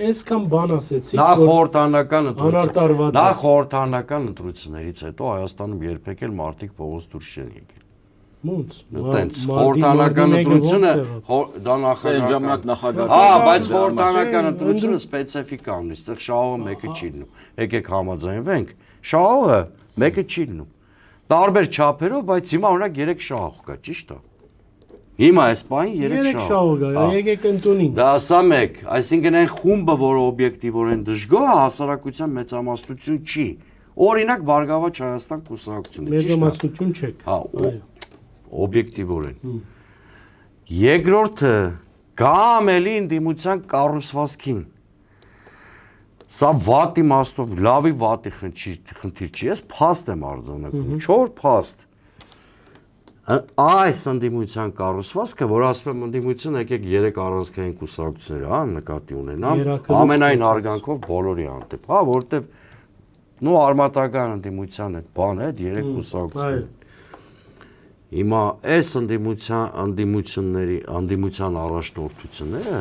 Այսքան բան ասեցիք, Նախ խորհրդանական ընտրություններից հետո Հայաստանում երբեք էլ մարդիկ փողոց դուրս չեն եկել։ Ոնց։ Այտենց խորհրդանական ընտրությունը դա նախագահ։ Հա, բայց խորհրդանական ընտրությունը սպეციფიკա ունի, այստեղ շահողը մեկը չի լինում։ Եկեք համաձայնվենք, շահողը մեկը չի լինում։ Տարբեր չափերով, բայց հիմա օրինակ 3 շահող կա, ճիշտ է։ Հիմա այս բանի 3 շահող կա, եկեք ընտունին։ Դա ասա մեկ, այսինքն այն խումբը, որը օբյեկտիվորեն դժգոհ է, հասարակության մեծամասնություն չի։ Օրինակ Բարգավաճ Հայաստան կուսակցությունը, ճիշտ է։ Մեծամասնություն չեք։ Հա, օբյեկտիվորեն։ Երկրորդը գամելի ընդդիմության կառուցվածքին։ Սա վատի իմաստով, լավի վատի խնդիր չի, ես փաստ եմ արձանագրում, 4 փաստ։ Այս ընդդիմության կառուցվածքը, որ ասում եմ ընդդիմություն, եկեք 3 առանցքային կուսակցություններ, հա, նկատի ունենամ, ամենայն հարգանքով բոլորի հանդեպ, հա, որովհետև նո արմատական ընդդիմության այդ բանը, այդ 3 կուսակցություններ։ Հիմա այս անդիմության առաջնորդությունները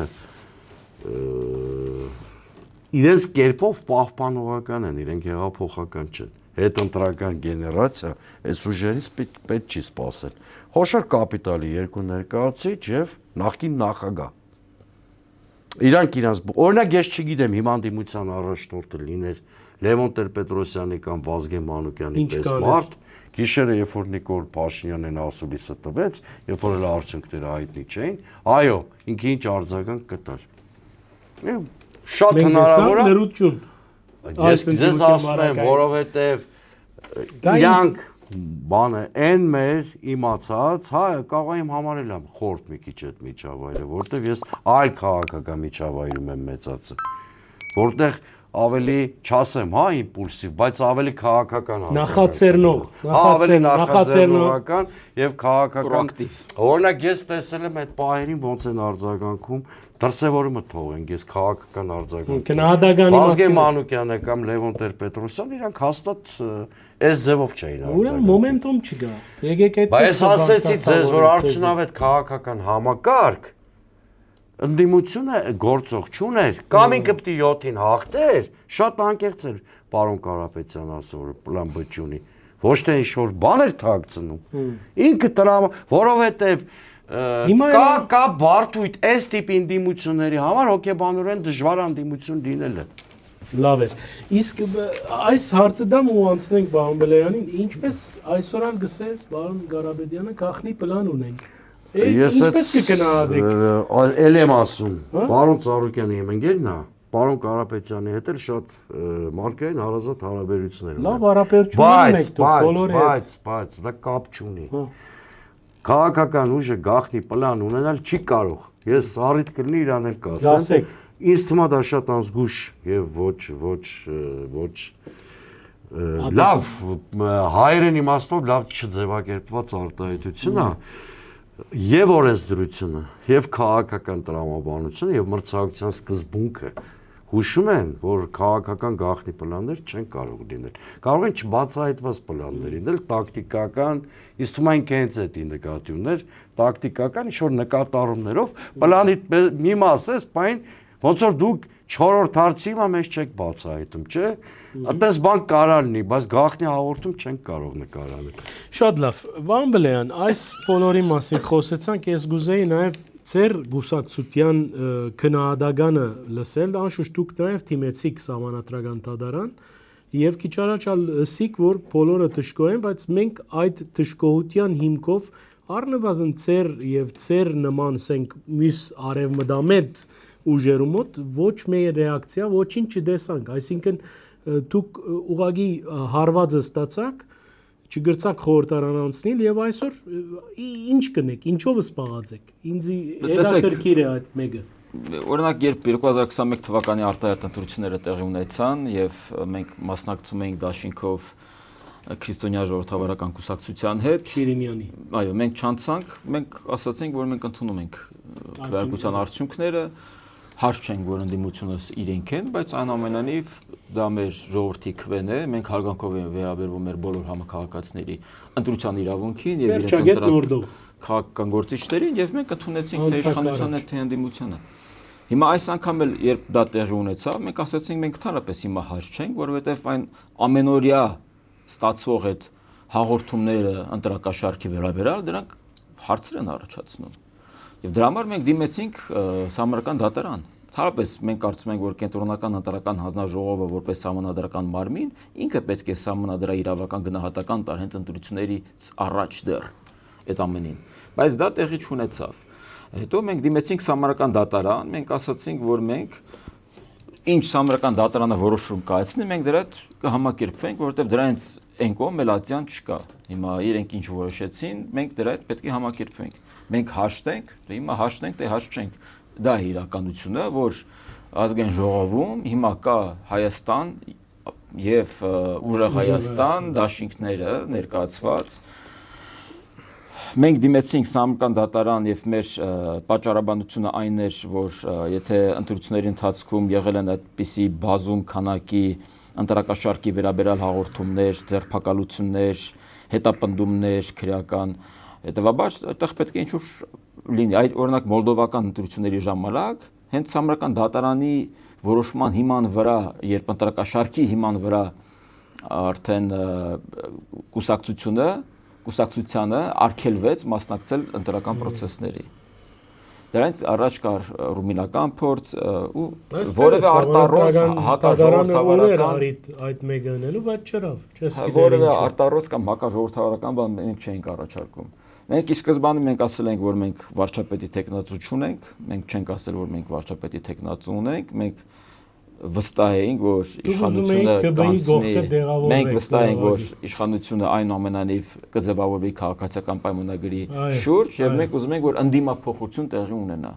իրենց կերպով պահպանողական են, իրենք հեղափոխական չեն։ Հետընտրական գեներացիա այս ուժերից պետք չի սպասել։ Խոշոր կապիտալի երկու ներկայացուցիչ եւ նախկին նախագահ։ Իրանք օրինակ ես չգիտեմ հիմա անդիմության առաջնորդը լիներ Լևոն Տեր-Պետրոսյանի կամ Վազգեն Մանուկյանի պես մարդ, գիշերը երբ որ Նիկոլ Փաշինյանն ասուլիսը տվեց, երբ որ էլ արդյունքները հայտնի չէին, այո, ինքը ինչ արձագանք կտար։ Շատ հնարավոր է լրություն։ Ես ձեզ ասում եմ, որովհետև իրանք բանը այն մեր իմացած, հա, կարող եմ համարել եմ խորտ մի քիչ այդ միջավայրը, որտեղ ես այլ քաղաքական միջավայրում եմ մեծացել, որտեղ ավելի չասեմ, հա, իմպուլսիվ, բայց ավելի քաղաքական նախաձեռնողական եւ քաղաքական օրինակ ես տեսել եմ այդ պահերին ոնց են արձագանքում դրսևորումը թողենք, ես քաղաքական արձագանք։ Վազգեն Մանուկյանը կամ Լևոն Տեր-Պետրոսյանը իրանք հաստատ այս ձևով չէին արձագանքում։ Ուրեմն մոմենտում չկա։ Եկեք այդպես։ Բայց ասեցի ձեզ, որ արդյունավետ քաղաքական համակարգ ընդդիմությունը գործող չուներ, կամ ինքը պետք է 7-ին հաղթեր, շատ անկեղծ էր պարոն Կարապետյան ասում, որ պլան B չունի, ոչ թե ինչ-որ բան էր թաքցնում։ Ինքը որովհետև կա բարդույթ այս տիպի ընդդիմությունների համար հոգեբանորեն դժվար ընդդիմություն լինելը։ Լավ էր։ Իսկ այս հարցը դամ ու անցնենք պարոն Բելյանին, ինչպես այսօր ալ գսե պարոն Ղարաբեդյանը գախնի պլան ունենք։ Ինչպես կգնահատեք։ Էլ եմ ասում, պարոն Ծառուկյանի ընկերն է, պարոն Կարապետյանի հետ էլ շատ մարգային հարազատ հարաբերություններ ունեն։ Լավ հարաբերություններ ունենք դուք բոլորի հետ։ Բայց դա կապ չունի։ Քաղաքական ուժը գախնի պլան ունենալ չի կարող։ Ես առիթ կլինի իրան էլ կասեմ։ Ինձ թվում է դա շատ անզգույշ եւ ոչ լավ հայերեն իմաստով լավ չձևակերպված արտահայտություն է։ Եվ օրենսդրությունը, եւ քաղաքական տրամաբանությունը, եւ մրցակցության սկզբունքը հուշում են, որ քաղաքական գաղտնի պլաններ չեն կարող լինել։ Կարող են չբացահայտված պլաններ լինել, տակտիկական, իսկ թվում է ինքնից էդի նկատի ուներ, տակտիկական ինչ-որ նկատառումներով պլանի մի մասը, բայց ոնց որ դուք 4-րդ հարցի հիմա մեզ չեք բացահայտում, չէ՞։ Այդպես բան կարա լինի, բայց գաղտնի հաղորդում չենք կարող նկարանել։ Շատ լավ։ Պարոն Բելյան, այս բոլորի մասին խոսեցանք, ես գուզեի նաև ձեր գուսակցության քննադատանը լսել, անշուշտ դուք նաև թիմեցիք սահմանադրական դատարան եւ քիչ առաջ ասիք, որ բոլորը դժգոհ են, բայց մենք այդ դժգոհության հիմքով առնվազն ձեր եւ ձեր նման ասենք մյուս արևմտամետ ուժերու մոտ ոչ մի ռեակցիա, ոչինչ չտեսանք, այսինքն դուք ուղղակի հարվածը ստացաք, չգրցակ խորհրդարան անցնել եւ այսօր ինչ կնեք, ինչով սպաղացեք։ Ինձ հետաքրքիր է այդ մեկը։ Օրինակ, երբ 2021 թվականի արտահերթ ընտրությունները տեղի ունեցան եւ մենք մասնակցում էինք դաշինքով քրիստոնյա ժողովրդավարական կուսակցության հետ Շիրինյանի։ Այո, մենք չանցանք, մենք ասացինք, որ մենք ընդունում ենք քվեարկության արդյունքները, հարց չենք, որ ընդդիմությունս իրենք են, բայց այնուամենայնիվ դա մեր ժողովրդի քվեն է, մենք հարգանքով ենք վերաբերվում մեր բոլոր համակարգացիների ընտրության իրավունքին եւ իրենց ընտրած քաղաքական գործիչներին եւ մենք ընդունեցինք թե իշխանությանը թե ընդդիմությանը։ Հիմա այս անգամ էլ երբ դա տեղի ունեցավ, մենք ասացինք մենք ընդհանրապես հիմա հարց չենք, որովհետեւ այն ամենօրյա ստացվող այդ հաղորդումները ընտրակաշարքի վերաբերյալ դրանք հարցեր են առաջացնում։ Եվ դրա համար մենք դիմեցինք սահմանադրական դատարան։ Հարաբես մենք կարծում ենք, որ կենտրոնական ընտրական հանձնաժողովը որպես սահմանադրական մարմին ինքը պետք է սահմանադրաիրավական գնահատական տար հենց ընտրություններից առաջ դեռ այդ ամենին։ Բայց դա տեղի չունեցավ։ Հետո մենք դիմեցինք սահմանադրական դատարան, մենք ասացինք, որ մենք ինչ սահմանադրական դատարանը որոշում կայացնի, մենք դրա հետ կհամակերպվենք, որովհետև դրանից այն կողմ մելատյան չկա։ Հիմա իրենք ինչ որոշեցին, մենք դրա հետ պետք է համակերպվենք։ Մենք հաշտենք, հիմա հաշտենք, թե հաշտենք։ Դա է իրականությունը, որ ազգային ժողովում հիմա կա Հայաստան եւ ուժեղ Հայաստան դաշինքները ներկայացված։ Մենք դիմեցինք սահմանադրական դատարան եւ մեր պատճառաբանությունը այն էր, որ եթե ընտրությունների ընթացքում եղել են այդպիսի բազում քանակի ընտրակաշարքի վերաբերյալ հաղորդումներ, ձերբակալություններ, հետապնդումներ քրեական Հետևաբար այդտեղ պետք է ինչ-որ լինի, այդ օրինակ մոլդովական ընտրությունների ժամանակ հենց համրական դատարանի որոշման հիման վրա, երբ ընտրակաշարքի հիման վրա արդեն կուսակցությանը արգելվեց մասնակցել ընտրական process-ների։ Դրանից առաջ կար ռումինական փորձ ու որևէ արտառոց հակաժողովրդավարական այդ մեկը անելու, բայց չրավ, չես գիտեր։ Որևէ արտառոց կամ հակաժողովրդավարական բան մենք չէինք առաջարկում։ Մենք ի սկզբանե մենք ասել ենք, որ մենք վարչապետի տեխնացու չունենք, մենք չենք ասել, որ մենք վարչապետի տեխնացու ունենք, մենք վստահ էինք, որ իշխանությունը կանցնի, մենք վստահ ենք, որ իշխանությունը այնուամենայնիվ կձևավորվի քաղաքացիական պայմանագրի շուրջ եւ մենք ուզում ենք, որ ընդդիմափոխություն տեղի ունենա։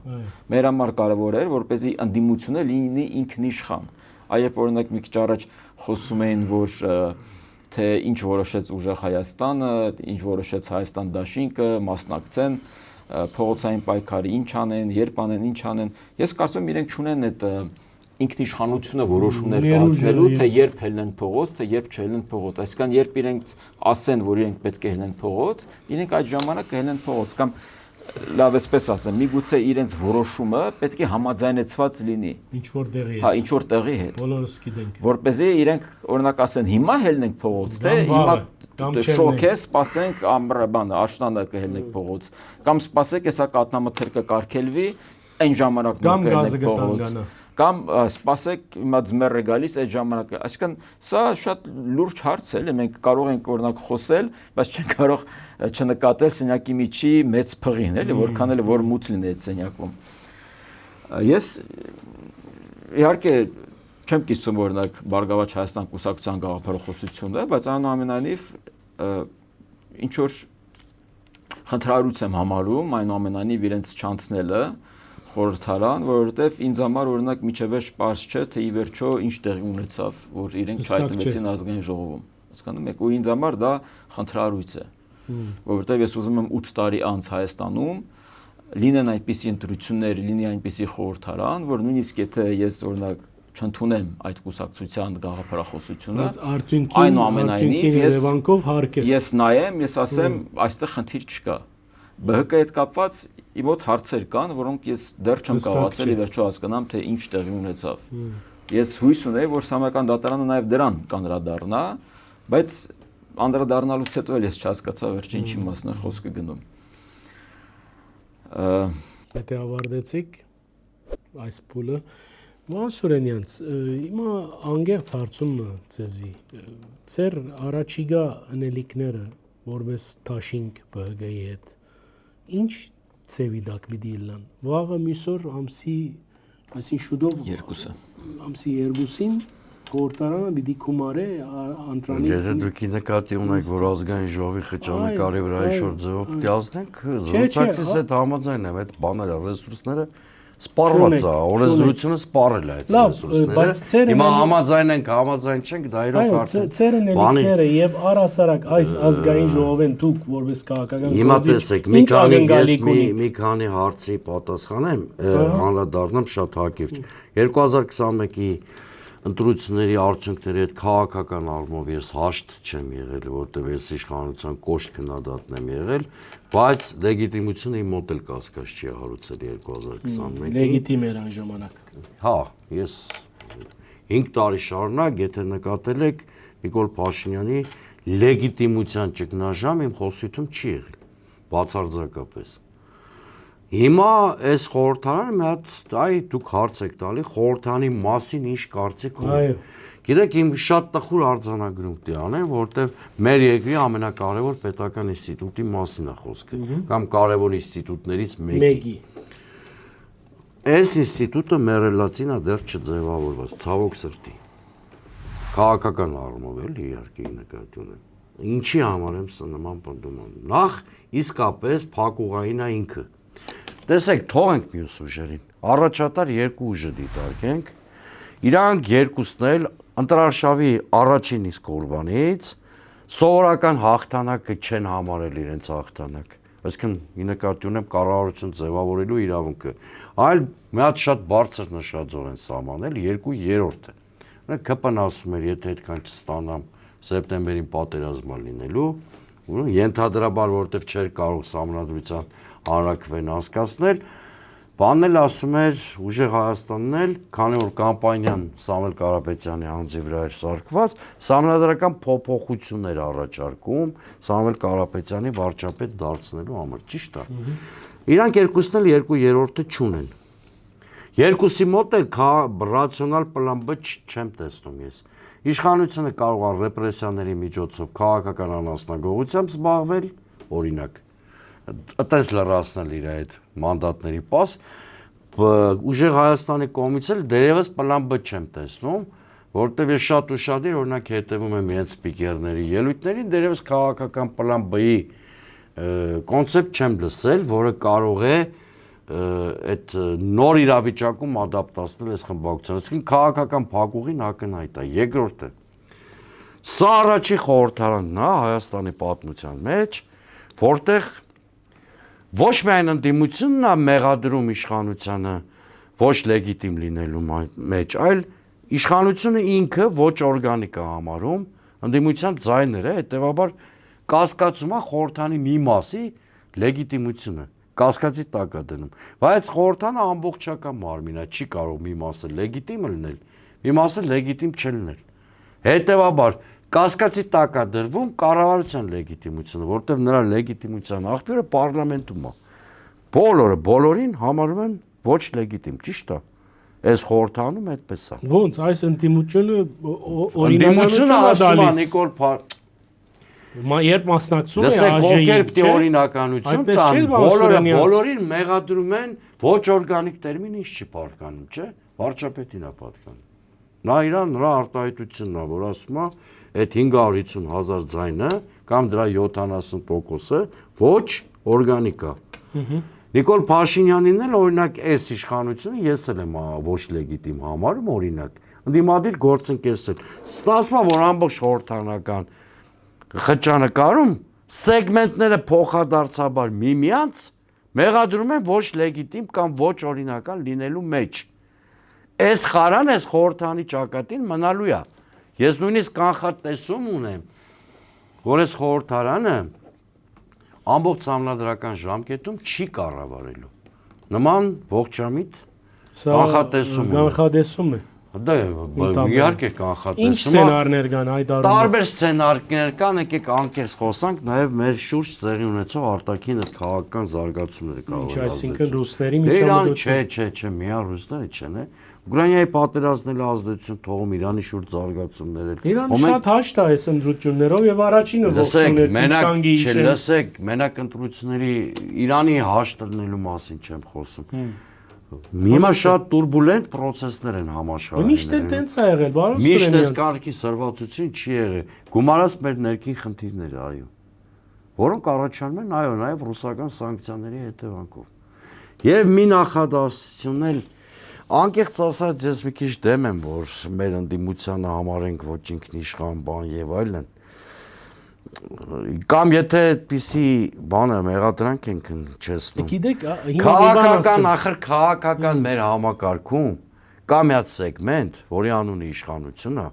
Մեր համար կարեւոր էր, որպեսզի ընդդիմությունը լինի ինքնիշխան։ Այբ օրինակ մի քիչ առաջ խոսում էին, որ թե ինչ որոշեց ուժեղ Հայաստանը, ինչ որոշեց Հայաստան դաշինքը, մասնակցեն փողոցային պայքարի, ինչ անեն, երբ անեն, ինչ անեն։ Ես կարծում եմ իրենք չունեն այդ ինքնիշխանությունը որոշումներ կայացնելու, թե երբ հելնեն փողոց, թե երբ չհելնեն փողոց։ Այսինքն երբ իրենք ասեն, որ իրենք պետք է հելնեն փողոց, իրենք այդ ժամանակ կհելնեն փողոց կամ լավ էսպես ասեմ, միգուցե իրենց որոշումը պետք է համաձայնեցված լինի։ Ինչ որ տեղի հետ։ Հա, ինչ որ տեղի հետ։ Բոլորս գիտենք։ Որպեսզի իրենք օրինակ ասեն, հիմա հելնենք փողոց, թե հիմա շոկ է, սպասենք ամրաբան աշնանը կհելնենք փողոց, կամ սպասեք, հեսա կատնամթեր կկարգելվի, այն ժամանակ մենք կհելնենք փողոց։ Կամ սպասեք, հիմա ձմեռ է գալիս այդ ժամանակը։ Այսինքն սա շատ լուրջ հարց է, մենք կարող ենք օրինակ խոսել, բայց չենք կարող չնկատել սենյակի միջի մեծ փղին, էլի, որքան էլ որ մութ լինի այդ սենյակում։ Ես իհարկե չեմ կիսում օրինակ Բարգավաճ Հայաստան կուսակցության գաղափարախոսությունը, բայց այնուամենայնիվ ինչ որ խնդրարույց եմ համարում այնուամենայնիվ իրենց չանցնելը խորհրդարան, որովհետև ինձ համար օրինակ միջևերջ պարզ չէ, թե ի վերջո ինչ տեղի ունեցավ, որ իրենք չհայտնվեցին ազգային ժողովում։ Հասկանում եք, ու ինձ համար դա խնդրարույց է, որովհետև ես ուզում եմ 8 տարի անց Հայաստանում լինեն այնպիսի ընտրություններ, լինի այնպիսի խորհրդարան, որ նույնիսկ եթե ես օրինակ չընդունեմ այդ կուսակցության գաղափարախոսությունը, այնուամենայնիվ ես նայեմ, ես ասեմ, այստեղ խնդիր չկա։ ԲՀԿ-ի հետ կապված իմ մոտ հարցեր կան, որոնք ես դեռ չեմ կարողացել ի վերջո հասկանամ, թե ինչ տեղի ունեցավ։ Ես հույս ունեի, որ Սահմանադրական դատարանը նաև դրան կանդրադառնա, բայց անդրադառնալուց հետո էլ ես չհասկացա վերջին ինչի մասն է խոսքը գնում։ Եթե ավարտեցիք այս փուլը, Ման Սուրենյանց, հիմա անգերց հարցումը ձեզի, ձեր առաջիգա անելիքները, որպես Թաշինք ԲՀԿ-ի հետ, ինչ ծևի դակ պիտի լան։ Վաղը միսօր ամսի, այսին շուտով երկուսը։ Ամսի երկուսին խորհրդարանը պիտի գումարե Անտրանի։ Եթե դուք նկատի ունեք, որ ազգային ժողովի խճանկարի վրա ինչ-որ ձևով պիտի ազդենք, զրուցակցից հետ համաձայն եմ, այդ բաները, ռեսուրսները սպառված է, օրենսդրությունը սպառել է այդ ռեսուրսները։ Հիմա համաձայն ենք, համաձայն չենք, դա իրոք արդեն։ Ծերը նելիքները եւ առհասարակ այս ազգային ժողովեն դուք որպես քաղաքական գործիչ։ Հիմա տեսեք, մի քանի հարցի պատասխանեմ, անդրադառնամ շատ հակիրճ։ 2021-ի ընտրությունների արդյունքների հետ քաղաքական առումով ես հաշտ չեմ եղել, որտեղ ես իշխանության կոշտ քննադատն եմ եղել, բայց լեգիտիմությունը իմ մոտ էլ կասկած չի հարուցել 2021-ին։ Լեգիտիմ էր այն ժամանակ։ Հա, ես 5 տարի շարունակ, եթե նկատել եք, Նիկոլ Փաշինյանի լեգիտիմության ճգնաժամ իմ խոսիթում չի եղել, բացարձակապես։ Հիմա այս խորհրդարանը մի հատ այ դուք հարց եք տալի խորհրդանի մասին ինչ կարծիք ունեք։ Գիտեք, իմ շատ տխուր արձանագրում դի անեմ, որտեվ մեր երկրի ամենակարևոր պետական ինստիտուտի մասին է խոսքը, կամ կարևոր ինստիտուտներից մեկի։ Այս ինստիտուտը մեռելացին է դեռ չձևավորված, ցավոք սրտի։ Քաղաքական առումով էլի իհարկե նկատի ունեմ։ Ինչի համար եմ սա նման պնդում անում։ Նախ իսկապես փակուղային է ինքը։ Տեսեք, թողենք մյուս ուժերին։ Առաջատար երկու ուժը դիտարկենք։ Իրանք երկուսն էլ ընտրարշավի առաջին իսկ օրվանից սովորական հաղթանակը չեն համարել իրենց հաղթանակ։ Այսինքն ի նկատի ունեմ կառավարություն ձևավորելու իրավունքը, այլ մի հատ շատ բարձր նշաձող են սահմանել 2/3-ը։ ԿՊ-ն ասում էր, եթե այդքան չստանամ սեպտեմբերին պատերազմա լինելու, Ենթադրաբար, որովհետև չէր կարող Սահմանադրության հանրաքվեն անցկացնել, բանն էլ ասում էր ուժեղ Հայաստանն էլ, քանի որ կամպանիան Սամվել Կարապետյանի անձի վրա էր սարքված, սահմանադրական փոփոխություններ առաջարկում Սամվել Կարապետյանի վարչապետ դարձնելու համար, ճիշտ է։ Իրանք երկուսն էլ 2/3-ը չունեն։ Երկուսի մոտ էլ ռացիոնալ պլան B չեմ տեսնում ես։ Իշխանությունը կարող է ռեպրեսիաների միջոցով քաղաքական անասնագողությամբ զբաղվել, օրինակ, այտենց լրացնել իր այդ մանդատների պաս, ուժեղ Հայաստանի կողմից էլ դերևս պլան B չեմ տեսնում, որտեղ ես շատ ուշադիր օրինակ հետևում եմ իրենց սպիկերների ելույթներին, դերևս քաղաքական պլան B-ի կոնցեպտ չեմ լսել, որը կարող է այդ նոր իրավիճակում ադապտացնել այս խմբակցությանը, այսինքն քաղաքական փակուղին ակնհայտ է։ Երկրորդը, սա առաջի խորհրդարանն է Հայաստանի պատմության մեջ, որտեղ ոչ միայն ընդդիմությունն է մեղադրում իշխանությանը ոչ լեգիտիմ լինելու մեջ, այլ իշխանությունը ինքը ոչ օրգանիկ է համարում ընդդիմության ձայները, հետևաբար կասկածում է խորհրդանի մի մասի լեգիտիմությունը, կասկածի տակ է դնում, բայց խորհրդանը ամբողջական մարմին է, չի կարող մի մասը լեգիտիմ լինել, մի մասը լեգիտիմ չլինել։ Հետևաբար կասկածի տակ է դրվում կառավարության լեգիտիմությունը, որտեղ նրա լեգիտիմության աղբյուրը պարլամենտում է։ Բոլորը բոլորին համարում են ոչ լեգիտիմ, ճիշտ է։ Այս խորհրդանում այդպես է։ Ոնց այս ընդդիմությունը Ընդդիմությունը ասում է Նիկոլ երբ մասնակցում է Լսեք, ԱԺ-ի, ովքեր պիտի օրինականություն տան, բոլորին մեղադրում են ոչ օրգանիկ տերմին ինչ չի պատկանում, չէ՞, վարչապետին է պատկանում։ Նրա արտահայտությունն է, որ ասում է, այդ 550,000 ձայնը կամ դրա 70%-ը ոչ օրգանիկ է։ Նիկոլ Փաշինյանին էլ օրինակ այս իշխանությունը ես էլ եմ ոչ լեգիտիմ համարում օրինակ։ Ընդդիմադիր գործընկերներ։ Ստացվում է, որ ամբողջ խորհրդանական խճանկարում սեգմենտները փոխադարձաբար միմյանց մեղադրում են ոչ լեգիտիմ կամ ոչ օրինական լինելու մեջ։ Այս խարան այս խորհրդանի ճակատին մնալու է։ Ես նույնիսկ կանխատեսում ունեմ, որ այս խորհրդարանը ամբողջ համանդրական ժամկետում չի կառավարելու։ Նման ողջամիտ կանխատեսում է։ Դա իհարկե կանխատեսում։ Ինչ սցենարներ կան այդ առումով։ Տարբեր սցենարներ կան, եկեք անկեղծ խոսանք, նաև մեր շուրջ տեղի ունեցող արտաքին քաղաքական զարգացումները կարող են։ Այսինքն ռուսների միջամտություն։ Չէ, միայն ռուսները չեն, Ուկրաինայի պատերազմն էլ ազդեցություն թողում Իրանի շուրջ զարգացումներ։ Իրանը շատ հաշտ է այս ընտրություններով եւ առաջինը ողջունեց Լսեք, մենակ ընտրությունների Իրանի հաշտ դնելու մասին չեմ խոսում։ Հիմա շատ турբուլենտ process-ներ են համաշխարհում։ Միշտ էլ տենց է եղել, բարով Սուրենյան։ Միշտ այս կարգի սրվածություն չի եղել։ Գումարած մեր ներքին խնդիրները, այո, որոնք առաջանում են, այո, նաև ռուսական սանկցիաների հետևանքով։ Եվ մի նախադասություն էլ անկեղծ ասած ես մի քիչ դեմ եմ, որ մեր ընդդիմությանը համարենք ոչ ինքնիշխան բան եւ այլն։ Կամ եթե այդպիսի բանը մեղադրանք ենք չեսնում։ Գիտեք, քաղաքական մեր համակարգում կա մի հատ սեգմենտ, որի անունը իշխանությունն է,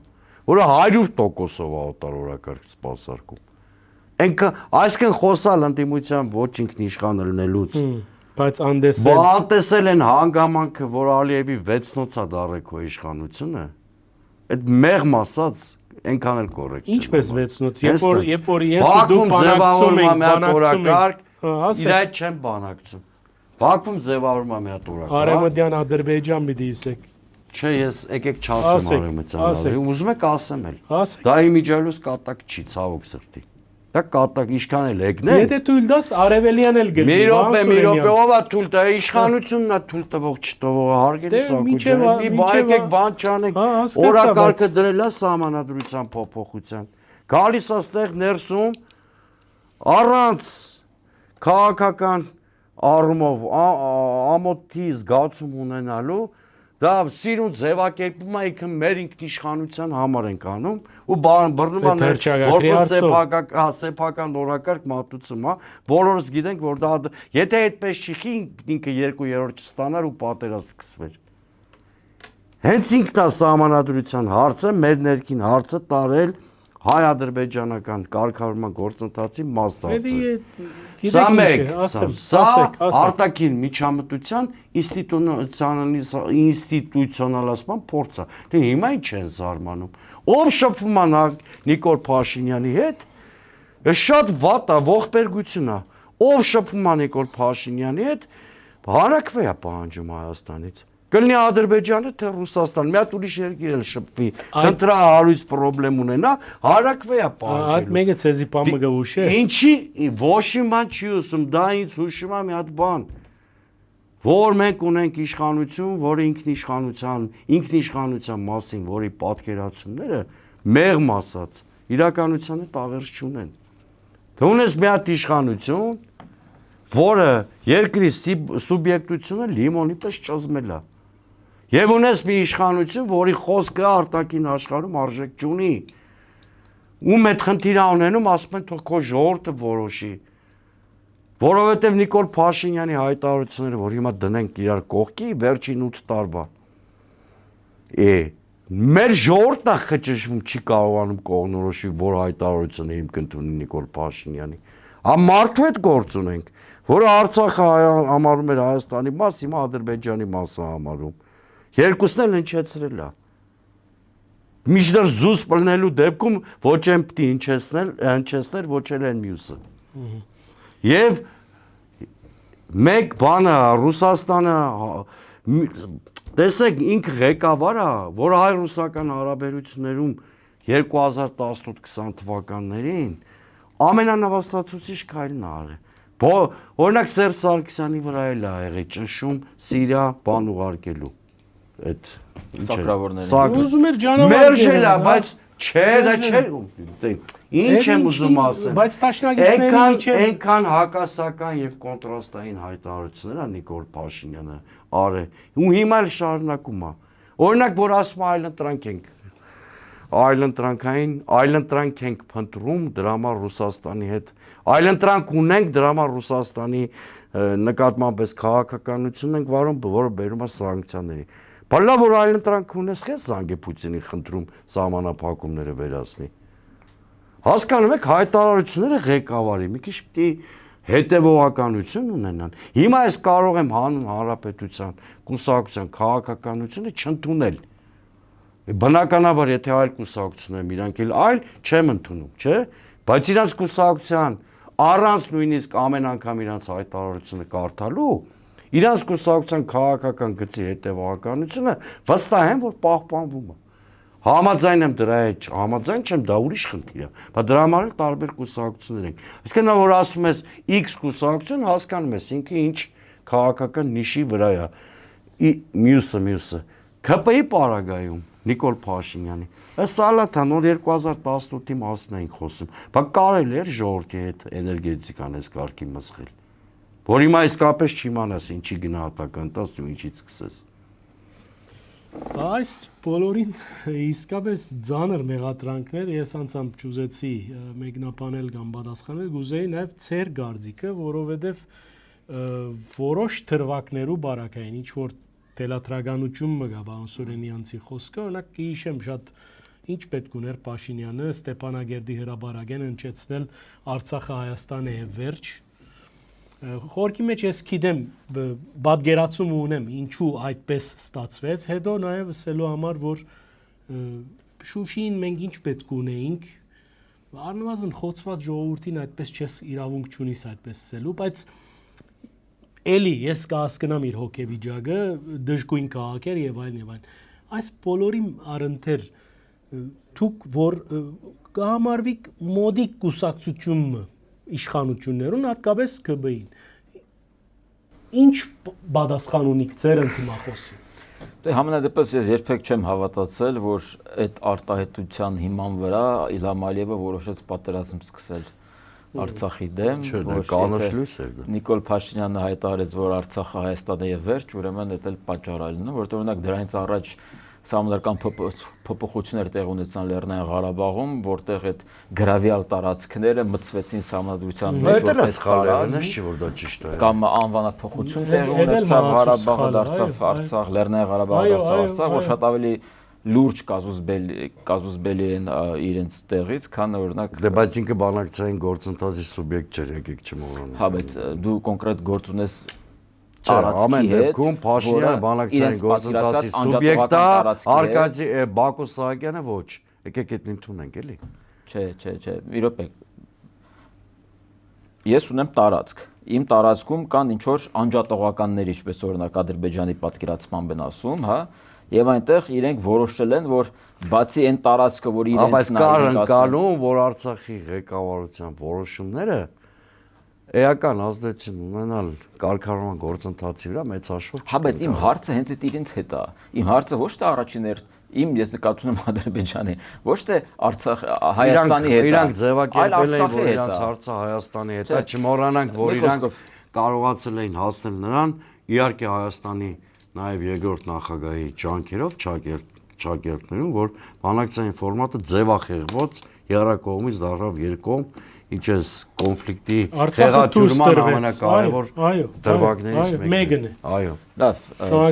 որը 100%-ով օտարորակարգ սպասարկում։ Այսինքն խոսալ ընդդիմության ոչ ինքնիշխան լինելուց, բայց անդեսել։ Բացել են հանգամանքը, որ Ալիևի 6-նոց է դարել քո իշխանությունը։ Այդ մեղմ ասած այնքան էլ կոռեկտ չէ։ Ինչպես 6-նոց, երբ որ ես ու դու բանակցում ենք, իր այդ չեմ բանակցում։ Բաքվում ձևավորում է մի հատ օրակարգ։ Արևմտյան Ադրբեջան պիտի իսեք։ Չէ, ես եկեք չասեմ արևմտյան, ուզում եք ասեմ էլ։ Դա իմիջիալուս կատակ չի, ցավոք սրտի։ Դա կատակ ինչքան էլ եկնեն։ Եթե թույլ տաս արևելյան էլ գտնի։ Մի րոպե, ով է թույլ տա, իշխանությունն է թույլ տվող չտվող, հարգելի Սակոջան։ Եկեք բան չանեք, օրակարգը դրել է սահմանադրության փոփոխության։ Գալիս է ստեղ ներսում առանց քաղաքական առումով ամոթի զգացում ունենալու դա սիրուն ձևակերպում է ինքը մեր ինքնիշխանության համար ենք անում ու բռնում է որպես սեփական օրակարգ մատուցում է բոլորս գիտենք որ դա եթե այդպես չի ինքը 2/3 չստանար ու պատերազմ սկսվեր հենց ինքն է սահմանադրության հարցը մեր ներքին հարցը տարել հայ-ադրբեջանական կարգավորման գործընթացի մաս դարձել։ Սա մեկ, սա արտաքին միջամտության ինստիտուցիոնալացման փորձ է։ Դե հիմա ինչ են զարմանում։ Ով շփվում է Նիկոլ Փաշինյանի հետ, շատ վատ է, ողբերգություն է։ Ով շփվում է Նիկոլ Փաշինյանի հետ, հարակվե է պահանջում Հայաստանից։ Կլինի Ադրբեջանը, թե Ռուսաստան, մի հատ ուրիշ երկիր էլ շփվի, խնդրա հարույց պրոբլեմ ունենա, հարակվե է պահանջելու։ Այդ մեկը ցեզի բանը գուշե։ Ինչի ոչ մի բան չի ուսում, դա ինձ հուշում է մի հատ բան, որ մենք ունենք իշխանություն, որը ինքնիշխանության մասին, որի պատկերացումները մեղմ ասած իրականության հետ աղերս չունեն։ Դու ունես մի հատ իշխանություն, որը երկրի սուբյեկտությունը լիմոնի պես ճզմել է։ Եվ ունես մի իշխանություն, որի խոսքը արտաքին աշխարհում արժեք չունի։ Ում այդ խնդիրը ունենում, ասում են թող քո ժողովուրդը որոշի։ Որովհետև Նիկոլ Փաշինյանի հայտարարությունները, որ հիմա դնենք իրար կողքի, վերջին 8 տարվա։ Մեր ժողովուրդն է խճճվում, չի կարողանում կողմնորոշի, որ հայտարարությունը հիմք ընդունի Նիկոլ Փաշինյանի։ Մարդու հետ գործ ունենք, որը Արցախը համարում էր Հայաստանի մաս, հիմա Ադրբեջանի մաս է համարում։ Երկուսն էլ հնչեցրել է։ Միշտեր զուս պլնելու դեպքում ոչ են պիտի հնչեցնել, ոչ էլ են մյուսը։ Եվ մեկ բանը Ռուսաստանը տեսեք ինքը ղեկավար է, որ հայ-ռուսական հարաբերություններում 2018-20 թվականներին ամենանավաստացուցիչ քայլն է արել։ Օրինակ Սերժ Սարգսյանի վրա էլ ա եղել ճնշում Սիրիա բան ուղարկելու։ Այդ սակրավորներին։ Ուզում էր ջանավար մերժել է, բայց չէ, դա չէ։ Ինչ եմ ուզում ասել։ Բայց տաշնագիցների միջև այնքան հակասական եւ կոնտրաստային հայտարարություններ է Նիկոլ Փաշինյանը արել։ Ու հիմա էլ շարունակում է։ Օրինակ, որ ասում այլընտրանք ենք փնտրում դրամա Ռուսաստանի հետ։ Այլընտրանք ունենք դրամա Ռուսաստանի նկատմամբ այս քաղաքականությունն ենք վարում, որը բերում է սանկցիաների։ Բալա որ այլընտրանք ունես, քեզ զանգե Պուտինի խնդրում սահմանափակումները վերացնի։ Հասկանում եք, հայտարարությունները ղեկավարի մի քիչ պիտի հետևողականություն ունենան։ Հիմա ես կարող եմ հանուն հանրապետության կուսակցության քաղաքականությունը չընդունել։ Բնականաբար, եթե այլ կուսակցություն եմ, իրանք էլ այլ չեմ ընդունում, չէ՞։ Բայց իրանք կուսակցության առանց նույնիսկ ամեն անգամ իրանք հայտարարությունը կարդալու, իրանք կուսակցության քաղաքական գծի հետևողականությունը վստահ եմ, որ պահպանվում է։ Համաձայն եմ դրա հետ, համաձայն չեմ, դա ուրիշ խնդիր է, բայց դրա համար էլ տարբեր կուսակցություններ են։ Այսինքն որ ասում ես X կուսակցություն, հասկանում ես ինքը ինչ քաղաքական նիշի վրա է։ Մյուսը ԿՊ-ի պարագայում Նիկոլ Փաշինյանի։ Այս սալաթա նոր 2018-ի մասին ենք խոսում, բայց կարելի էր ժողովրդի հետ էներգետիկան այս կարգի մսխել։ Որ հիմա իսկապես չիմանաս ինչի գնահատական տաս ու ինչից սկսես։ Այս բոլորին իսկապես ծանր մեղադրանքներ ես անցամ ճուզեցի մեկնաբանել կամ պատասխանել, գուզեի նաև ծեր գարձիկը, որովհետև որոշ թրվակներու բարակային ինչ որ թելատրագանություն մգա բան Սուրենյանցի խոսքը, օրինակ հիշեմ շատ ինչ պետք ուներ Փաշինյանը Ստեփանագերդի հրաբարագեն հնչեցնել Արցախը Հայաստանը եւ վերջ։ Խորքի մեջ ես գիտեմ, բادگերացում ունեմ, ինչու այդպես ստացվեց, հետո նաև ասելու համար, որ Շուշին մենք ինչ պետք ունեինք, առնվազն խոցված ժողովրդին այդպես չես իրավունք չունիս այդպես ասելու, բայց էլի ես կհասկանամ իր հոգեվիճակը, դժգույն քաղաք էր եւ այլն եւ այլն։ Այս բոլորի առընթեր դուք որ կհամարվի մոդիկ կուսակցությունը իշխանություններուն, հատկապես ԿԲ-ին։ Ինչ պատասխան ունիք ձեր ընդդիմախոսին։ Դե համենայնդեպս ես երբեք չեմ հավատացել, որ այդ արտահայտության հիման վրա Իլհամ Ալիևը որոշեց պատերազմ սկսել Արցախի դեմ, որ Նիկոլ Փաշինյանը հայտարարեց, որ Արցախը Հայաստանը եւ վերջ, ուրեմն դա էլ պատճառալն է, որտեղ օրինակ դրանից առաջ Սահմանադրական փոփոխություններ տեղ ունեցան Լեռնային Ղարաբաղում, որտեղ այդ գրավյալ տարածքները մտցվեցին սահմանադրության մեջ, որպես տարածք, որ դա ճիշտ է։ Կամ անվանափոխություն տեղ ունեցավ, Ղարաբաղը դարձավ Արցախ, Լեռնային Ղարաբաղը դարձավ Արցախ, որ շատ ավելի լուրջ կազուսբելի են իրենց տեղից, քան օրինակ Դե բայց ինքը բանակցային գործընթացի սուբյեկտ չէր, եկեք չմոռանանք։ հա, բայց դու կոնկրետ գործ ունես Ամեն դեպքում Փաշինյանը բանակցային գործընթացի սուբյեկտ է, Արկադի Բակո Սահակյանը ոչ։ Եկեք այդ ընդունենք էլի։ Չէ, մի րոպե։ Ես ունեմ տարածք։ Իմ տարածքում կան ինչ որ անջատողականներ, ինչպես օրինակ Ադրբեջանի պատկերացման են ասում, հա, եւ այնտեղ իրենք որոշել են, որ բացի այն տարածքը, որ իրենց նայեն կանում, որ Արցախի ղեկավարության որոշումները էական ազդեցություն ունենալ կարգավորման գործընթացի վրա մեծ հաշվով Հա, բայց իմ հարցը հենց այդ իրենց հետ է։ Իմ հարցը ոչ թե առաջին ես նկատում եմ Ադրբեջանի, ոչ թե Արցախ Հայաստանի հետ։ Իրանք ձևակերպել են, որ իրանք հարցը Հայաստանի հետ է, չմոռանանք, որ իրանք կարողացել էին հասնել նրան, իհարկե Հայաստանի նաև երկրորդ նախագահի ջանքերով, ճակերտներում, որ բանակցային ֆորմատը ձևախեղված երակողմից դառավ երկկողմ, ինչ է կոնֆլիկտի հեղաթյուրման ամենակարևոր դրվագներից մեկն է։ Այո։ Լավ,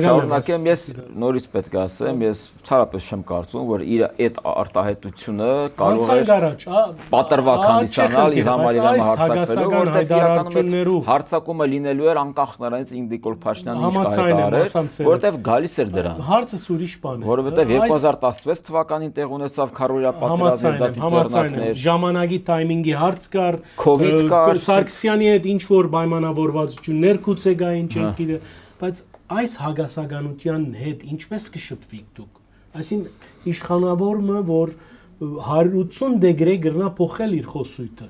շարունակեմ, ես նորից պետք է ասեմ, ես ցարապես չեմ կարծում, որ իր այդ արտահայտությունը կարող է պատրվակ հանդիսանալ իր համար իրան հարձակվելու, որտեղ իրականում հարձակումը լինելու էր անկախ նրանից Նիկոլ Փաշինյանը ինչ կհայտարարեր, որտեղ գալիս էր դրան։ Հարցս ուրիշ բան է։ Որովհետև 2016 թվականին տեղ ունեցավ քարորիա պատերազմի ձեռնարկներ, ժամանակի թայմինգի հարց կար, COVID կար, Սարգսյանի հետ ինչ որ պայմանավորվածություններ գուցե գային, չեմ գիտեմ, բայց այս հագասականության հետ ինչպես կշփվիք դուք։ Այսինքն իշխանավորը, որ 180 դեգրե գրնա փոխել իր խոսույթը,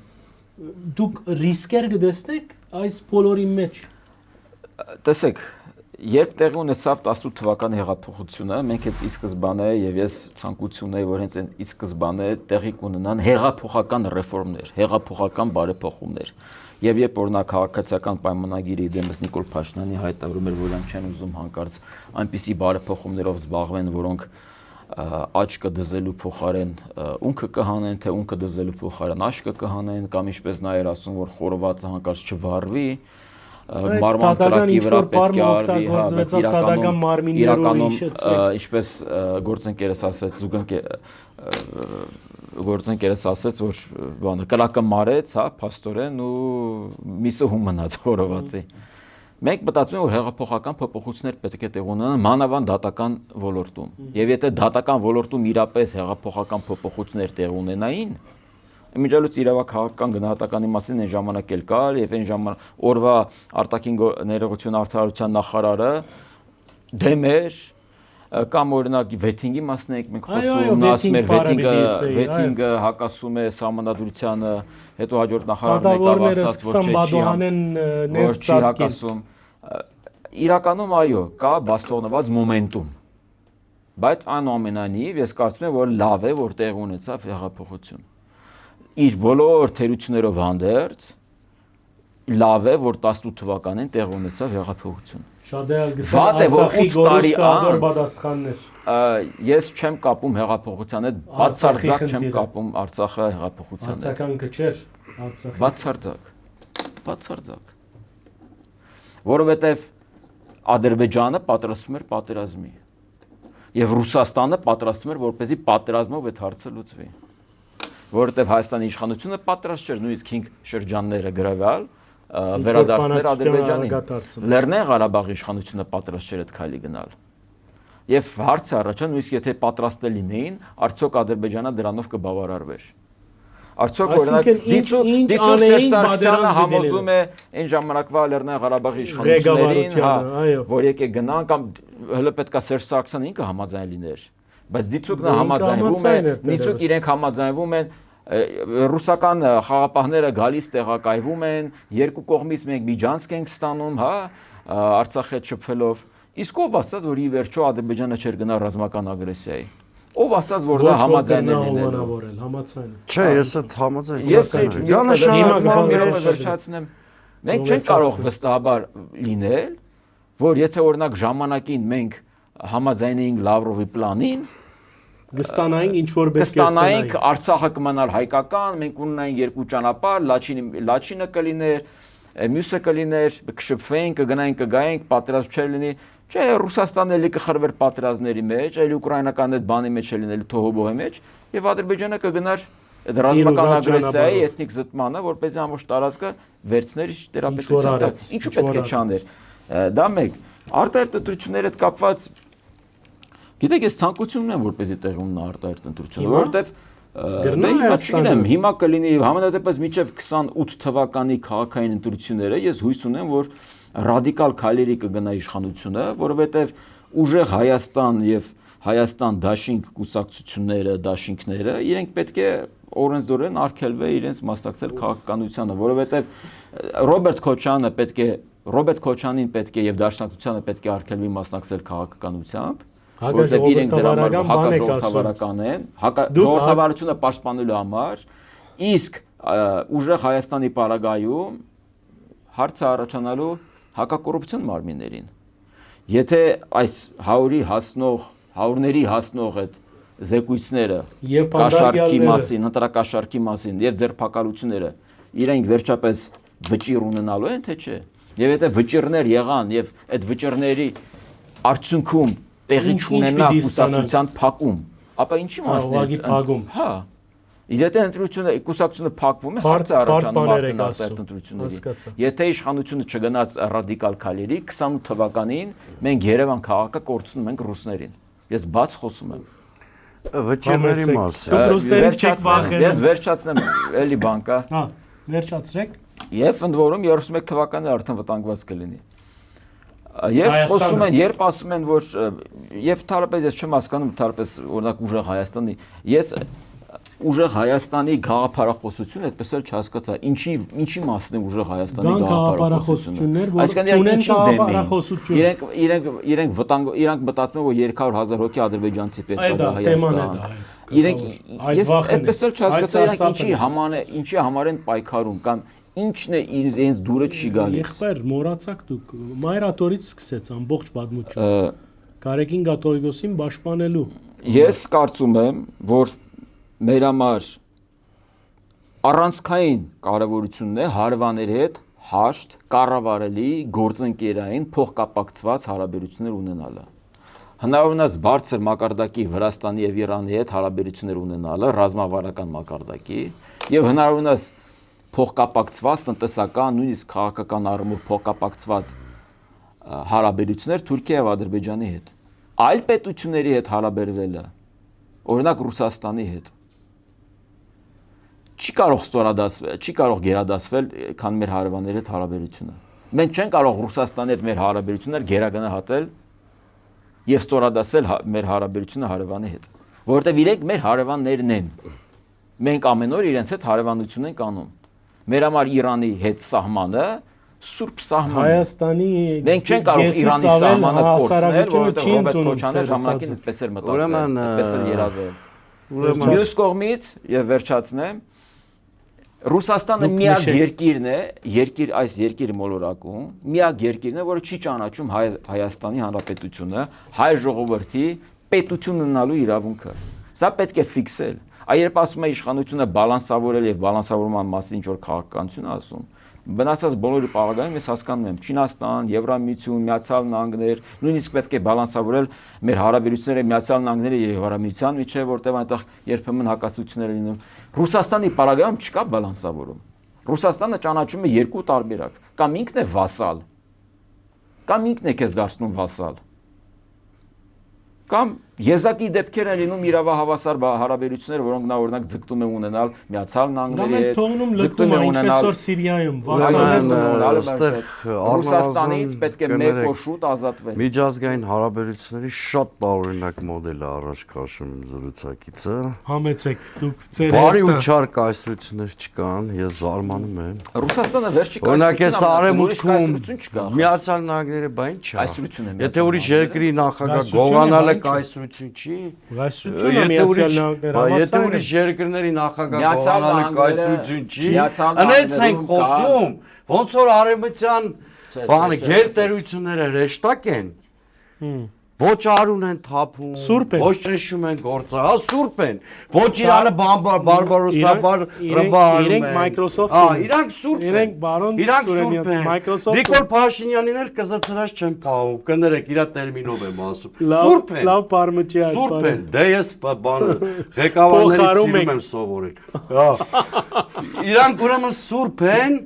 դուք ռիսկեր կտեսնեք այս բոլորի մեջ։ Տեսեք, երբ տեղի ունեցավ 18 թվականի հեղափոխությունը, մենք հենց ի սկզբանե եւ ես ցանկություն ունեի, որ հենց ի սկզբանե տեղի կունենան հեղափոխական ռեֆորմներ, հեղափոխական բարեփոխումներ։ Եվ երբ օրինակ քաղաքացիական պայմանագիրի դեմս Նիկոլ Փաշինյանի հայտարարում էր, որ իրենք չեն ուզում հանկարծ այնպիսի բարեփոխումներով զբաղվեն, որոնք աչքը դզելու փոխարեն ունքը կհանեն, թե ունքը դզելու փոխարեն աշկը կհանեն, կամ ինչպես նա էր ասում, որ խորովածը հանկարծ չվառվի, մարման տրակի վրա պետք է արվի, հա, բայց իրականում ինչպես գործընկերս ասեց, գործընկերս ասեց, որ բանը կրակը մարեց, հա, փաստորեն ու միսը հում մնաց խորովածի։ Մենք մտածում ենք, որ հեղափոխական փոփոխություններ պետք է տեղ ունենան մանավանդ դատական ոլորտում։ Եվ եթե դատական ոլորտում իրապես հեղափոխական փոփոխություններ տեղ ունենային, Իմիջիալուց իրավաքաղաքական գնահատականի մասին այն ժամանակ էլ կար եւ այն ժամանակ օրվա արտաքին ներողություն արդարության նախարարը դեմ էր կամ օրինակ վեթինգի մասն ենք մենք խոսում, նա ասում էր վեթինգը հակասում է սահմանադրությանը, հետո հաջորդ նախարարն եկավ ասաց, որ չի հակասում։ Իրականում այո, կա բացթողնված մոմենտում։ Բայց այնուամենայնիվ ես կարծում եմ, որ լավ է, որ տեղ ունեցավ հեղափոխություն։ Իր բոլոր թերություններով հանդերձ լավ է, որ 18 թվականին տեղ ունեցավ հեղափոխություն։ Վատ է, որ 8 տարի անց ես չեմ կապում հեղափոխության հետ, բացարձակ չեմ կապում Արցախը հեղափոխության հետ։ Արցախանքը չէր, Արցախը։ Բացարձակ։ Որովհետև Ադրբեջանը պատրաստվում էր պատերազմի։ Եվ Ռուսաստանը պատրաստվում էր, որպեսզի պատերազմով այդ հարցը լուծվի։ Որովհետև Հայաստանի իշխանությունը պատրաստ չէր նույնիսկ 5 շրջանները գրավել, վերադարձնել Ադրբեջանին։ Լեռնային Ղարաբաղի իշխանությունը պատրաստ չէր այդ քայլի գնալ։ Եվ հարցը առաջա նույնիսկ եթե պատրաստ լինեին, արդյոք Ադրբեջանը դրանով կբավարարվեր։ Արդյոք օրինակ դիցուկ Սերժ Սարգսյանը համոզում է այն ժամանակվա Լեռնային Ղարաբաղի իշխանություններին, հա, որ եկեք գնան կամ հələ պետքա Սերժ Սարգսյանը ինքը համաձայն լիներ։ Բայց դիցուկն համաձայնվում է, դիցուկ իրենք համաձայնվում են, ռուսական խաղապահները գալիս տեղակայվում են, երկու կողմից մենք միջանցք ենք ստանում, հա, Արցախի հետ շփվելով։ Իսկ ով ասաց, որ ի վերջո Ադրբեջանը չէր գնա ռազմական ագրեսիայի։ Ով ասաց, որ դա համաձայն է լինելու։ Չէ, ես այդ համաձայն վերջացնեմ։ Մենք չենք կարող վստահաբար լինել, որ եթե օրինակ ժամանակին մենք համաձայնեինք Լավրովի պլանին, կստանայինք ինչ որ պետք է կստանայինք Արցախը կմնար հայկական, մենք ունենայինք երկու ճանապարհ, Լաչինը կլիներ, մյուսը կլիներ, կշփվեինք, կգնայինք, կգայինք, պատերազմ չէր լինի, Չէ, Ռուսաստանը էլի կխրվեր պատերազմների մեջ, այլ ուկրաինական այդ բանի մեջ լինելու թողոբոհի մեջ, եւ Ադրբեջանը կգնար այդ ռազմական ագրեսիայի, էթնիկ զտմանը, որպեսզի ամբողջ տարածքը վերցներ իր տերապետության տակ։ Ինչու պետք է չաներ։ Դա մեկ։ Արտահայտ ընտրությունները հետ կապված գիտեք, ես ցանկություն ունեմ, որպեսզի տեղի ունենա արտահայտ ընտրությունը, որովհետեւ հիմա չգիտեմ, հիմա կլինի համենայնպես մինչև 28 թվականի քաղաքային ընտրությունները, ես հույս ունեմ, որ ռադիկալ քայլերի կգնա իշխանությունը, որովհետև ուժեղ Հայաստան եւ Հայաստան դաշինք կուսակցությունները, դաշինքները, իրենք պետք է օրենսդորեն արգելվի իրենց մասնակցել քաղաքականությանը, որովհետև Ռոբերտ Քոչանին պետք է եւ դաշնակցությանը պետք է արգելվի մասնակցել քաղաքականությամբ, որովհետև իրենք դրա համար հակաժողովրդավարական են, ժողովրդավարությունը պաշտպանելու համար, իսկ ուժեղ Հայաստանի պարագայում հարցը առաջանալու հակակոռուպցիոն մարմիններին։ Եթե այս 100-ների հասնող այդ զեկույցները կաշառքի մասին, ընտրակաշառքի մասին եւ ձերբակալությունները իրենք վերջապես վճիռ ունենալու են, թե չէ։ Եվ եթե վճիռներ եղան եւ այդ վճիռների արդյունքում տեղի չունենա կուսակցության փակում, ապա ինչի մասն է փակում։ Հա։ Եթե կուսակցությունը փակվում է, հարցը առաջանում արդեն արտահայտ ընտրությունների։ Եթե իշխանությունը չգնաց ռադիկալ քայլերի, 28 թվականին մենք Երևան քաղաքը կորցնում ենք ռուսներին։ Ես բաց խոսում եմ։ Վճիռների մասին։ Դուք ռուսներից չեք վախենում։ Ես վերջացնեմ, էլի բան կա։ Հա, վերջացրեք։ Եվ ընդ որում 31 թվականին արդեն վտանգված կլինի։ Երբ խոսում են, երբ ասում են, որ եւ թարապես ես չեմ հասկանում, թարպես օրինակ ուժեղ Հայաստանի, ես ուժեղ Հայաստանի գաղափարախոսությունը այդպես էլ չհասկացա։ Ինչի մասն է ուժեղ Հայաստանի գաղափարախոսությունը։ Այսինքն իրենք մտածում են, որ 300,000 հոգի ադրբեջանցի պետք է գա Հայաստան։ Իրենք ես այդպես էլ չհասկացա, իրենք ինչի համար են պայքարում կամ ինչն է իրենց դուրը չի գալիս։ Եղբայր, մոռացաք դուք, Մայրատորից սկսեց ամբողջ պատմությունը։ Կարեկին Գատոյգոսին պաշտպանելու։ Ես կարծում եմ, որ մեր համար առանցքային կարևորությունն է հարևանների հետ հաշտ, կառավարելի, գործընկերային, փոխկապակցված հարաբերություններ ունենալը։ Հնարավորինս բարձր մակարդակի Վրաստանի եւ Իրանի հետ հարաբերություններ ունենալը, ռազմավարական մակարդակի, եւ հնարավորինս փոխկապակցված տնտեսական, նույնիսկ քաղաքական առումով փոխկապակցված հարաբերություններ Թուրքիա եւ Ադրբեջանի հետ։ Այլ պետությունների հետ հարաբերվելը, օրինակ Ռուսաստանի հետ, չի կարող ստորադասվել, չի կարող գերադասվել, քան մեր հարևանների հետ հարաբերությունը։ Մենք չենք կարող Ռուսաստանի հետ մեր հարաբերությունները գերագնահատել եւ ստորադասել մեր հարաբերությունը հարևանի հետ, որովհետեւ իրենք մեր հարևաններն են։ Մենք ամեն օր իրենց հետ հարևանություն ենք անում։ Մեր համար Իրանի հետ սահմանը սուրբ սահման է։ Հայաստանի մենք չենք կարող Իրանի սահմանը կորցնել, որովհետեւ Ռոբերտ Քոչյանը ժամանակին այդպես էր մտածել, այդպես էր երազել։ Մյուս կողմից եւ վերջացնեմ, Ռուսաստանը միակ երկիրն է, այս երկիրը մոլորակում, միակ երկիրն է, որը չի ճանաչում Հայաստանի Հանրապետությունը, հայ ժողովրդի պետություն ունենալու իրավունքը։ Սա պետք է ֆիքսել։ Երբ ասում է իշխանությունը բալանսավորել եւ բալանսավորման մասին ինչ որ քաղաքականություն ասում, բնացած բոլորի պարագայում ես հասկանում եմ Չինաստան, Եվրամիություն, Միացյալ Նահանգներ, նույնիսկ պետք է բալանսավորել մեր հարաբերությունները Միացյալ Նահանգների եւ Եվրամիության միջեւ, որտեղ այնտեղ երբեմն հակասություններ լինում։ Ռուսաստանի պարագայում չկա բալանսավորում։ Ռուսաստանը ճանաչում է երկու տարբերակ, կամ ինքն է վասալ, կամ ինքն է քեզ դարձնում վասալ։ Կամ եզակի դեպքեր են լինում իրավահավասար հարաբերություններ, որոնք նա օրինակ ձգտում է ունենալ Միացյալ Նահանգների հետ, ձգտում է ունենալ Սիրիայում, Ռուսաստանից պետք է մեկ օր շուտ ազատվել։ Միջազգային հարաբերությունների շատ տարօրինակ մոդել է առաջ քաշում իմ զրուցակիցը։ Համեցեք դուք ձեր բարի ու չար կայսրություններ չկան, ես զարմանում եմ։ Ռուսաստանը վերջի կայսրություն չկա։ Միացյալ Նահանգները բան չա։ Եթե ուրիշ երկրի նախագահ գողանալը կայսրություն չի։ Եթե ուրիշ երկրների նախագահ գողանալը կայսրություն չի, այնց ենք խոսում, ոնց որ արևմտյան բանը գերտերությունները հեշտակ են։ Ոչ արուն են թափում, Սուրբ են։ ոչ ճնշում են գործը, հա սուրբ են։ Ոչ իրանը բարբարոսաբար ռբարում են։ Իրենք Microsoft Հա, իրանք սուրբ են։ Իրենք բարոն Իրանք Սուրենյաց սուրբ են։ Microsoft Նիկոլ Փաշինյանին էլ կզծրած չեմ փահում, կներեք, իր տերմինով եմ ասում։ Սուրբ են։ լավ բարմջի այդ Սուրբ բանը։ են, դե ես բանը ղեկավարներից Փոխարում սիրում եմ սովորել։ Հա։ Իրանք ուրեմն սուրբ են,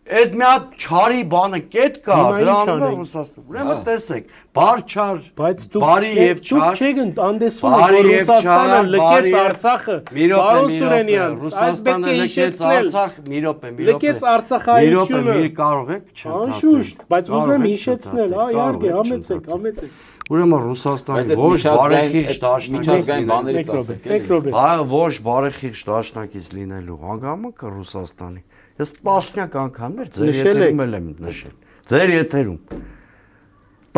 այդ մի հատ չարի բանը կետ կա, Հիմա ինչ դրանով անենք։ Ռուսաստան։ Ուրեմն տեսեք, բար չար, Բայց դուք բարի եւ չար, չեք անդեսում բարի որ եւ Ռուսաստանը չար, լքեց բարի եւ- Արցախը։ մի րոպե, Բարոն մի րոպե, Սուրենյանց, այս պետք Ռուսաստանը է լքեց հիշեցնել։ Արցախ, մի րոպե, մի Լքեց րոպե։ Արցախայությունը։ Մի կարող եք չընդհատել։ Անշուշտ, բայց Կարող ուզեմ եք հիշեցնել, հա, չընդհատել, իհարկե, կարող եք համեցեք, չընդհատել։ համեցեք։ Ուրեմն Ռուսաստանի Բայց այդ ոչ միջազգային- բարեխիղճ դաշնակից միջազգային բաներից Մեկ րոպե, ասեք, մեկ րոպե։ Այ ոչ բարեխիղճ դաշնակից լինելու հանգամանքը Ռուսաստանի։ Ես տասնյակ անգամներ ձեր Նշել եթերում եմ նշել։ Ձեր եթերում։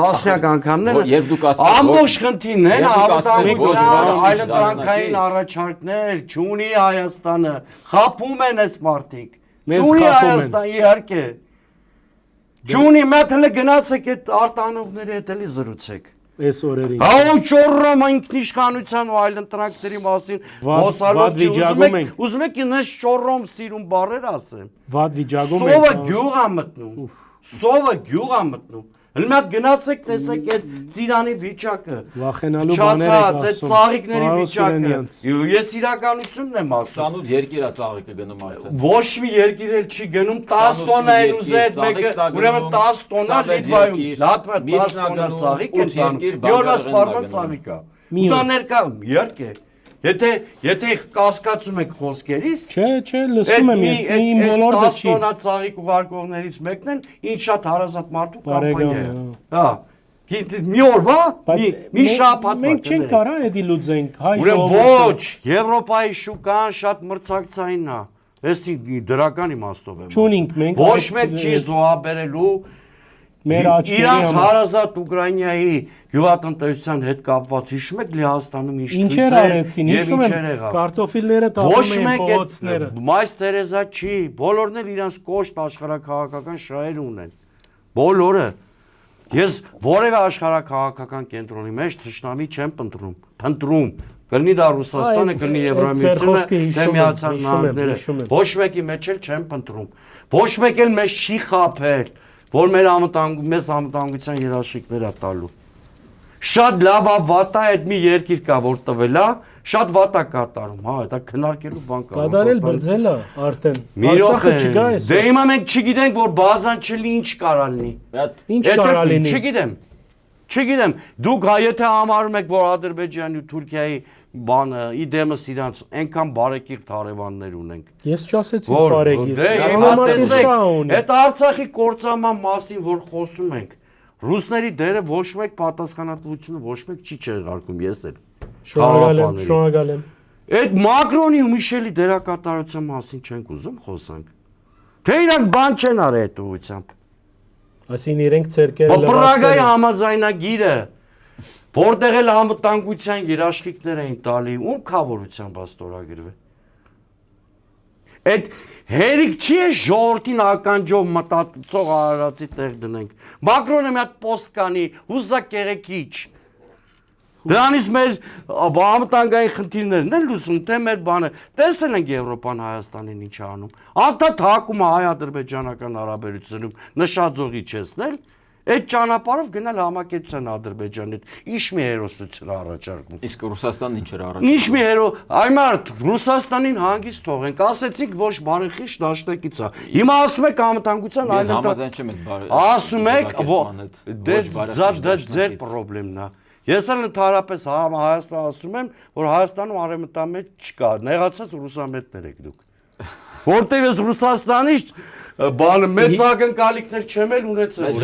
Տասնյակ անգամներ երբ դուք ասում եք, ամբողջ խնդիրն են երբ դուք ասում եք, որ անվտանգության բարեխիղճ այլընտրանքային դաշնակից- առաջարկներ չունի Հայաստանը։ Խափում են այս մարդիկ։ Մեզ Չունի խաբում են։ Հայաստան իհարկե։ Չունի մեկ հələ գնացեք այդ արտանողների հետ էլի զրուցեք։ Այս օրերին։ Հա ճորրոմ ինքնիշխանության ու այլընտրանքների մասին Վատ ոսալով չի վիճակում ենք։ ուզում եք ինձ ճորրոմ սիրուն բառեր ասեմ։ Վատ վիճակում Սովը ենք։ գյուղ ա մտնում։ Սովը գյուղ ա մտնում։ Հələ մի հատ գնացեք տեսեք այդ ծիրանի վիճակը։ Վախենալու բաներ եք Չացած այդ ասում։ ծաղիկների Պարոն վիճակը։ Սուրենյանց։ Ես իրականությունն եմ ասում։ 28 երկիր է ծաղիկը գնում արդեն։ Ոչ մի երկիր էլ չի գնում 10 տոննա են ուզել այդ մեկը, ուրեմն 10 տոննա Լիտվայում, Լատվա 10 տոննա ծաղիկ են տանում։ Յորվա սպառման ծաղիկ է։ Մի Ու դա օր։ ներկայում, իհարկե։ Եթե կասկածում եք խոսքերից, Չէ, լսում եմ ես, իմ ոլորտը 10 չի։ տոննա ծաղիկ ուղարկողներից մեկն են, ինչ շատ հարազատ մարդու Բարեկամ կամպանիա է, է։ Հա։ Մի օրվա, մի շաբաթ մենք չենք կարա էդի լուծենք, հայ Ուրեմն ժողովուրդը։ ոչ, Եվրոպայի շուկան շատ մրցակցային է։ Էսի դրական իմաստով եմ։ Չունենք մենք Ոչ այդ- մեկ չի զոհաբերելու Մեր աչքերի իրանց համար։ հարազատ Ուկրաինայի գյուղատնտեսության հետ կապված հիշում եք Լեհաստանում ինչ Ինչեր արեցին, եւ հիշում եմ, ինչեր եղավ։ կարտոֆիլները Ոչ տանում էին մեկ փողոցները։ Մայս Տերեզա չի, բոլորն էլ իրանց կոշտ աշխարհակաղակական շահեր ունեն։ Բոլորը։ Ես որևէ աշխարհակաղակական կենտրոնի մեջ թշնամի չեմ փնտրում։ Կլինի դա Ռուսաստանը, կլինի Եվրամիությունը, թե Միացյալ Նահանգները։ Ոչ մեկի մեջ էլ չեմ փնտրում։ Ոչ մեկ էլ մեզ չի խաբել, որ մեզ անվտանգության երաշխիքներ է տալու։ Շատ լավ է վատ է այդ մի երկիր կա, որ տվել է, շատ վատ է կատարում, հա, դա քննարկելու բան կա։ Կատարել բրձել է արդեն։ Մի րոպե, չկա էս։ դե հիմա մենք չգիտենք, որ բազան չլինի, ինչ կարա լինի։ Ինչ կարա լինի։ Չգիտեմ, դուք եթե համարում եք, որ Ադրբեջանի ու Թուրքիայի բանը իդեմս իրանց այնքան բարեկիրթ հարևաններ ունենք։ Ես չասեցի բարեկիր։ Դե այդ Արցախի կործանման մասին, որ խոսում ենք, ռուսների դերը ոչ մեկ պատասխանատվությունը ոչ մեկ չի չեղարկում, ես էլ։ Շնորհակալ եմ։ Այդ Մակրոնի ու Միշելի դերակատարության մասին չենք ուզում խոսանք։ Թե իրանք բան չեն արել այդ ուղղությամբ։ Այսին իրենք ցերկերը Պրագայի համաձայնագիրը, որտեղ էլ անվտանգության երաշխիքներ էին տալի, ում քավորությամբ աստորագրվել։ Այդ հերիք չի է ժողովրդին ականջով մտածող արարածի տեղ դնենք։ Մակրոնը մի հատ պոստ կանի, հուզա կեղեքիչ։ Դրանից մեր անվտանգային խնդիրներն են լուծում, թե մեր բանը, տեսել ենք Եվրոպան Հայաստանին ինչ անում։ Անդադ հակում է հայ-ադրբեջանական հարաբերությունում նշաձողի չեսնել, այդ ճանապարհով գնալ համակեցության Ադրբեջանի հետ, ինչ մի հերոսություն առաջարկում։ Իսկ Ռուսաստանն ինչ էր առաջարկում։ Ինչ մի հերո, այ մարդ, Ռուսաստանին հանգիստ թողենք, ասեցիք ոչ բարեխիղճ դաշնակից է։ Հիմա ասում եք անվտանգության Ես համաձայն չեմ այդ բարե։ ասում եք, դա ձեր խնդիրն է։ Ես էլ ընդհանրապես Հայաստան ասում եմ, որ Հայաստանում արևմտամետ չկա, նեղացած ռուսամետներ եք դուք։ Որտեղ ես Ռուսաստանից բանը մեծ ակնկալիքներ չեմ էլ ունեցել։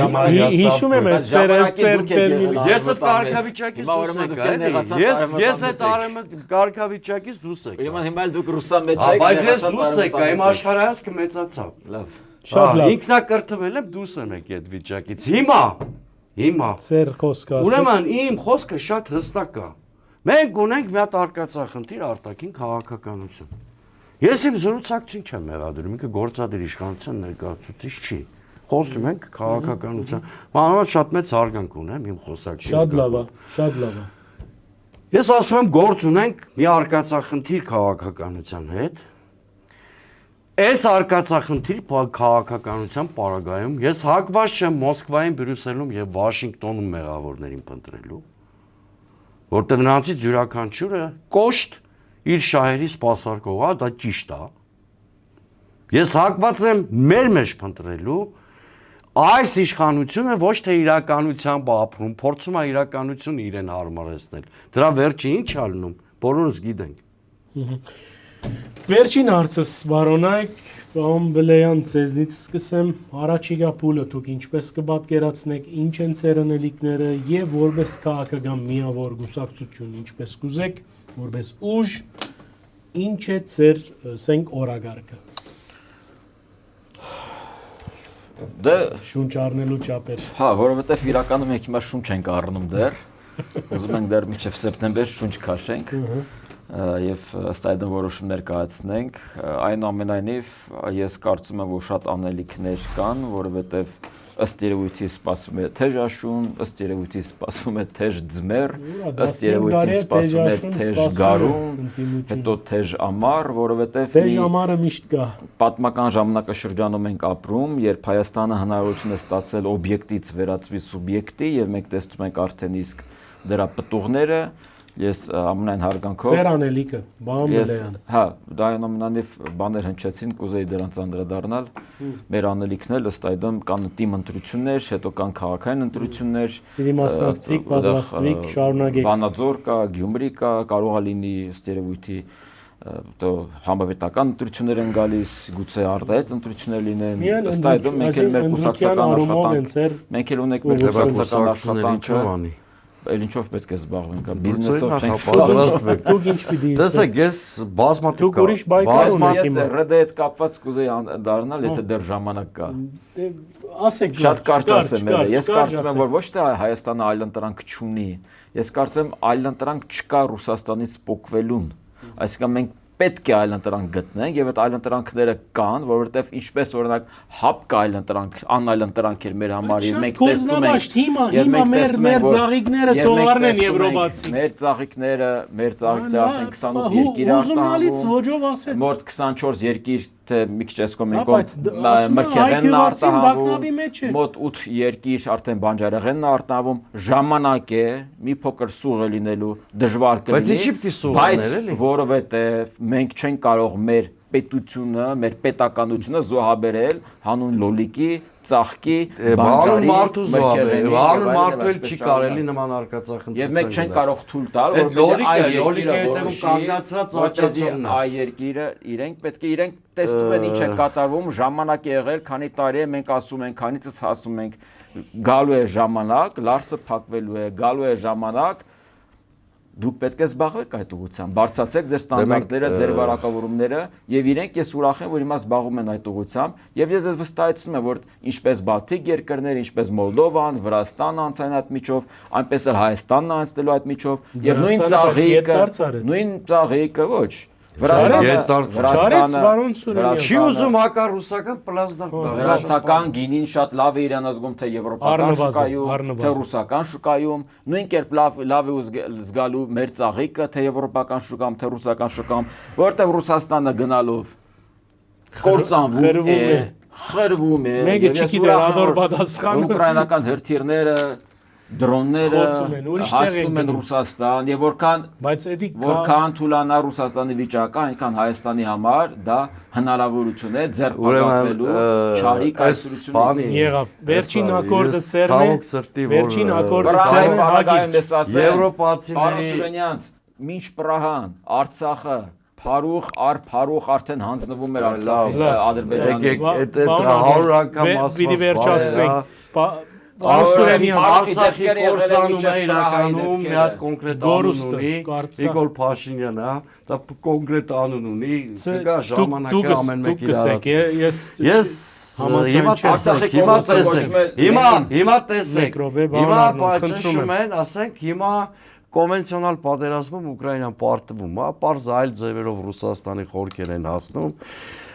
Հիշում եմ այս տերմինը։ Ես այդ կարգավիճակից դուրս եկա, ես այդ կարգավիճակից դուրս եկա։ Ուրեմն հիմա էլ դուք ռուսամետ եք։ Բայց ես դուրս եկա, իմ աշխարհայացքը մեծացավ։ Լավ։ Շատ լավ։ Ինքնակրթվել եմ, դուրս եմ եկել այդ վիճակից։ Հիմա Ձեր խոսքը ասեք։ Ուրեմն իմ խոսքը շատ հստակ է։ Մենք ունենք մի հատ արկածախնդիր արտաքին քաղաքականություն։ Ես իմ զրուցակցին չեմ մեղադրում, ինքը գործադիր իշխանության ներկայացուցիչ չի։ Խոսում ենք քաղաքականության։ Մանավանդ շատ մեծ հարգանք ունեմ իմ խոսակցի։ Շատ լավ է, շատ լավ է։ Ես ասում եմ գործ ունենք մի արկածախնդիր քաղաքականության հետ։ Այս արկածախնդիր քաղաքականության պարագայում ես հակված չեմ Մոսկվայում, Բրյուսելում եւ Վաշինգտոնում մեղավորներին փնտրելու, որտեղ նրանցից յուրաքանչյուրը կոշտ իր շահերի սպասարկող է, դա ճիշտ է։ Ես հակված եմ մեր մեջ փնտրելու այս իշխանությունը ոչ թե իրականությամբ ապրում, փորձում է իրականությունը իրեն հարմարեցնել։ Դրա վերջը ինչ է լինում, բոլորս գիտենք։ Վերջին հարցս բարոնայք, պարոն Բլեյան, ձեզնից սկսեմ, առաջիկա փուլը դուք ինչպես կպատկերացնեք, ինչ են ձեր անելիքները եւ որպես քաղաքական միավոր գուսակցություն ինչպես կուզեք, որպես ուժ, ինչ է ձեր, ասենք, օրագարկը։ Դե Շունչ առնելու չափեր։ հա, որովհետեւ իրականում մենք հիմա շունչ ենք առնում դեռ։ Ուզում ենք դեռ մինչև սեպտեմբեր շունչ քաշենք։ Եվ ըստ այդմ որոշումներ կայացնենք, այնուամենայնիվ ես կարծում եմ, որ շատ անելիքներ կան, որովհետև ըստ երևույթի սպասվում է թեժ աշուն, ըստ երևույթի սպասվում է թեժ ձմեռ, ըստ երևույթի սպասվում է թեժ գարուն, հետո թեժ ամառ, որովհետև թեժ ամառը միշտ կա։ Պատմական ժամանակաշրջանում ենք ապրում, երբ Հայաստանը հնարավորություն է ստացել օբյեկտից վերածվի սուբյեկտի, եւ մենք տեսնում ենք արդեն իսկ դրա պտուղները։ Ես ամենայն հարգանքով Ձեր անելիքը, բան Բլեյան։ Հա, դա այնուամենայնիվ բաներ հնչեցին, կուզեի դրանց անդրադառնալ։ Մեր անելիքն էլ ըստ այդմ կան թիմ ընտրություններ, հետո կան քաղաքային ընտրություններ։ Պիտի մասնակցեք, պատրաստվեք, շարունակեք։ Վանաձոր կա, Գյումրի կա, կարող է լինի ըստ երևույթի համապետական ընտրություններ են գալիս, գուցե արտահայտ ընտրություններ լինեն։ Ըստ այդմ մենք էլ մեր կուսակցական աշխատանք, մենք էլ ունենք մեր կուսակցական աշխատանքը։ Էլ ինչով պետք է զբաղվենք, բիզնեսով չենք զբաղվում։ Դուք ինչ պիտի Տեսեք, ես բազմաթիվ Դուք ուրիշ բայկար ունեք Ես ՌԴ-ի հետ կապված կուզեի դառնալ, եթե դեռ ժամանակ կա։ ասեք Շատ կարճ ասեմ, ես կարծում եմ, որ ոչ թե Հայաստանը այլընտրանք չունի, ես կարծում եմ այլընտրանք չկա Ռուսաստանից փոխվելուն։ Այսինքն մենք պետք է այլընտրանք գտնենք եւ այդ այլընտրանքները կան, որովհետեւ ինչպես օրինակ հապ կա այլընտրանք, անայլընտրանք էր մեր համար եւ մենք տեսնում ենք հիմա մեր ծաղիկները դոլարն են եվրոպացի։ Մեր ծաղիկները արդեն 28 երկիր է արտահայտվում։ Ոչով ասեց։ Մոտ 24 երկիր թե մի քիչ էսկոմենկոն մրգեղենն է արտահանվում, մոտ 8 երկիր արդեն բանջարեղենն է արտահանվում, ժամանակ է մի փոքր սուղ է լինելու, դժվար կլինի, բայց որովհետև մենք չենք կարող մեր պետությունը, մեր պետականությունը զոհաբերել հանուն լոլիկի, ծաղկի, բանկարի, մրգեղենի, հանուն մարդու էլ չի կարելի նման արկածախնդիր։ Եվ մենք չենք կարող թույլ տալ, լոլիկը հետևում կանգնացած աճեցումն է։ Այ երկիրը իրենք պետք է իրենք տեսնում են ինչ է կատարվում, ժամանակ է եղել, քանի տարի է մենք ասում ենք, քանիցս ասում ենք, գալու է ժամանակ, լարսը փակվելու է, գալու է ժամանակ, դուք պետք է զբաղվեք այդ ուղղությամբ, բարձրացեք ձեր ստանդարտները, ձեր վարակավորումները եւ իրենք ես ուրախ եմ, որ հիմա զբաղվում են այդ ուղղությամբ եւ ես վստահեցնում եմ, որ ինչպես Բալթիկ երկրներ, ինչպես Մոլդովան, Վրաստանը անցան այդ միջով, այնպես էլ Հայաստանն անցնելու այդ միջով եւ նույն ծաղիկը ոչ Վրաստանը չի ուզում հակառուսական պլազդար վրացական գինին շատ լավ է իրան զգում թե եվրոպական շուկայում, թե ռուսական շուկայում, նույն կերպ լավ է զգալու մեր ծաղիկը թե եվրոպական շուկայում, թե ռուսական շուկայում, որտեղ Ռուսաստանը գնալով կործանվում է, խրվում է, մեկը չի դեռ պատասխան ուկրաինական հրթիռները դրոնները հասնում են Ռուսաստան եւ որքան թուլանա Ռուսաստանի վիճակը, այնքան Հայաստանի համար դա հնարավորություն է ձեռքբերելու չարիք այսօրությունից։ Եղավ վերջին ակորդը ծերն է, վերջին ակորդը ծերն է, եվրոպացիների մինչ Պրահան, Արցախը Փարուխ արդեն հանձնվում էր Ադրբեջանի։ Այդ 100 անգամ ասված։ Պիտի վերջացնենք։ Արցախի կործանումը իրականում մի հատ կոնկրետ անուն ունի, Նիկոլ Փաշինյանը, դա կոնկրետ անուն ունի, կգա ժամանակը ամեն մեկ իրարած։ Ես հիմա տեսեք, հիմա պատճառում են, ասենք հիմա կոնվենցիոնալ պատերազմում Ուկրաինան պարտվում է, պարզ այլ ձևերով Ռուսաստանի խորքեր են հասնում։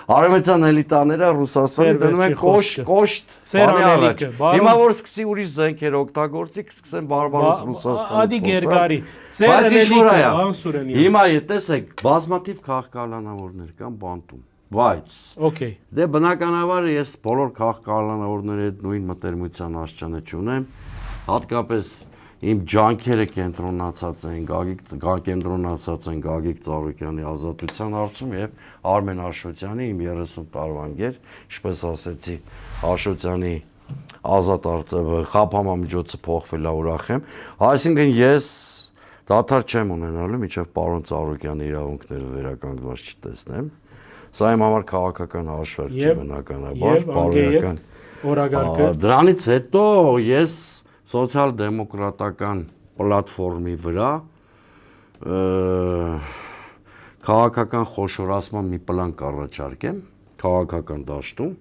Արևմտյան էլիտաները Ռուսաստանի դնում են կոշտ բանի առաջ։ Հիմա որ սկսի ուրիշ զենքեր օգտագործի, կսկսեն բարբարոս Ռուսաստանից։ Ադի գերգարի։ Բայց ինչ-որ է։ Հիմա տեսեք, բազմաթիվ քաղաքականավորներ կան բանտում։ Բայց Okay։ Դե բնականաբար ես բոլոր քաղաքականավորների հետ նույն մտերմության աշխանը չունեմ, հատկապես իմ ջանքերը կենտրոնացած են Գագիկ Ծառուկյանի ազատության հարցում եւ Արմեն Աշոտյանի իմ 30 տարվա ընկեր, ինչպես ասեցի, Աշոտյանի ազատ խափամամիջոցը փոխվել է, ուրախ եմ։ Այսինքն ես դադար չեմ ունենալու, մինչեւ պարոն Ծառուկյանի իրավունքները վերականգնված չտեսնեմ։ Սա իմ համար քաղաքական հաշվարկ չի բնականաբար, բարոյական օրագարկը։ Դրանից հետո ես սոցիալ-դեմոկրատական պլատֆորմի վրա քաղաքական խոշորացման մի պլան կառաջարկեմ, քաղաքական դաշտում,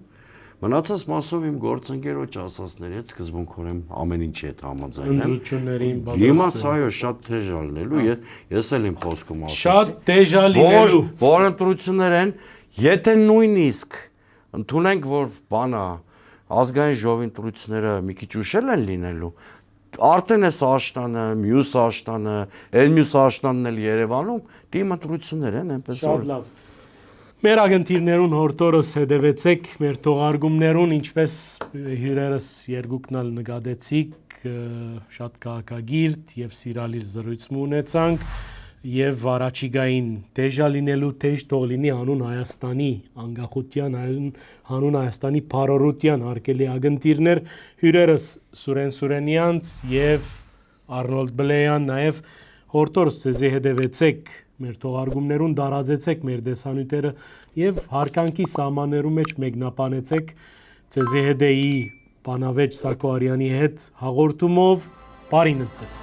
մնացած մասով իմ գործընկերոջ ասածների հետ սկզբունքորեն ամեն ինչի հետ համաձայն եմ։ Ընդրություններին Դիմաց այո, շատ թեժ ալնելու, ես էլ իմ խոսքում ասեցի։ Շատ թեժ ալնելու։ Որ ընտրություններ են, եթե նույնիսկ ընդունենք, որ բանա ազգային ժողովի ընտրությունները մի քիչ ուշել են լինելու, արդեն էս աշտանը, մյուս աշտանը, այլ մյուս աշտանն էլ Երևանում դիմ ընտրություններ են, այնպես Շատ լավ։ Մեր ագնտիրներուն հորտորս հետևեցեք, մեր թողարկումներուն, ինչպես հյուրերս երկուքն ալ նկատեցիք, շատ քաղաքագիրտ եւ սիրալիր զրույցում ունեցանք եւ առաջիկային դեժա լինելու դեժ թող լինի հանուն Հայաստանի անկախության, հանուն Հայաստանի բարօրության արկելի ագնտիրներ հյուրերս Սուրեն Սուրենյանց եւ Արնոլդ Բլեյան նաեւ հորտորս ցեզի հետևեցեք մեր թողարկումներուն դարաձեցեք մեր դեսանյութերը եւ հարկանքի սահմաններու մեջ մեկնաբանեցեք ցեզի հետեի Պանավեճ Սակոարյանի հետ հաղորդումով բարի նցես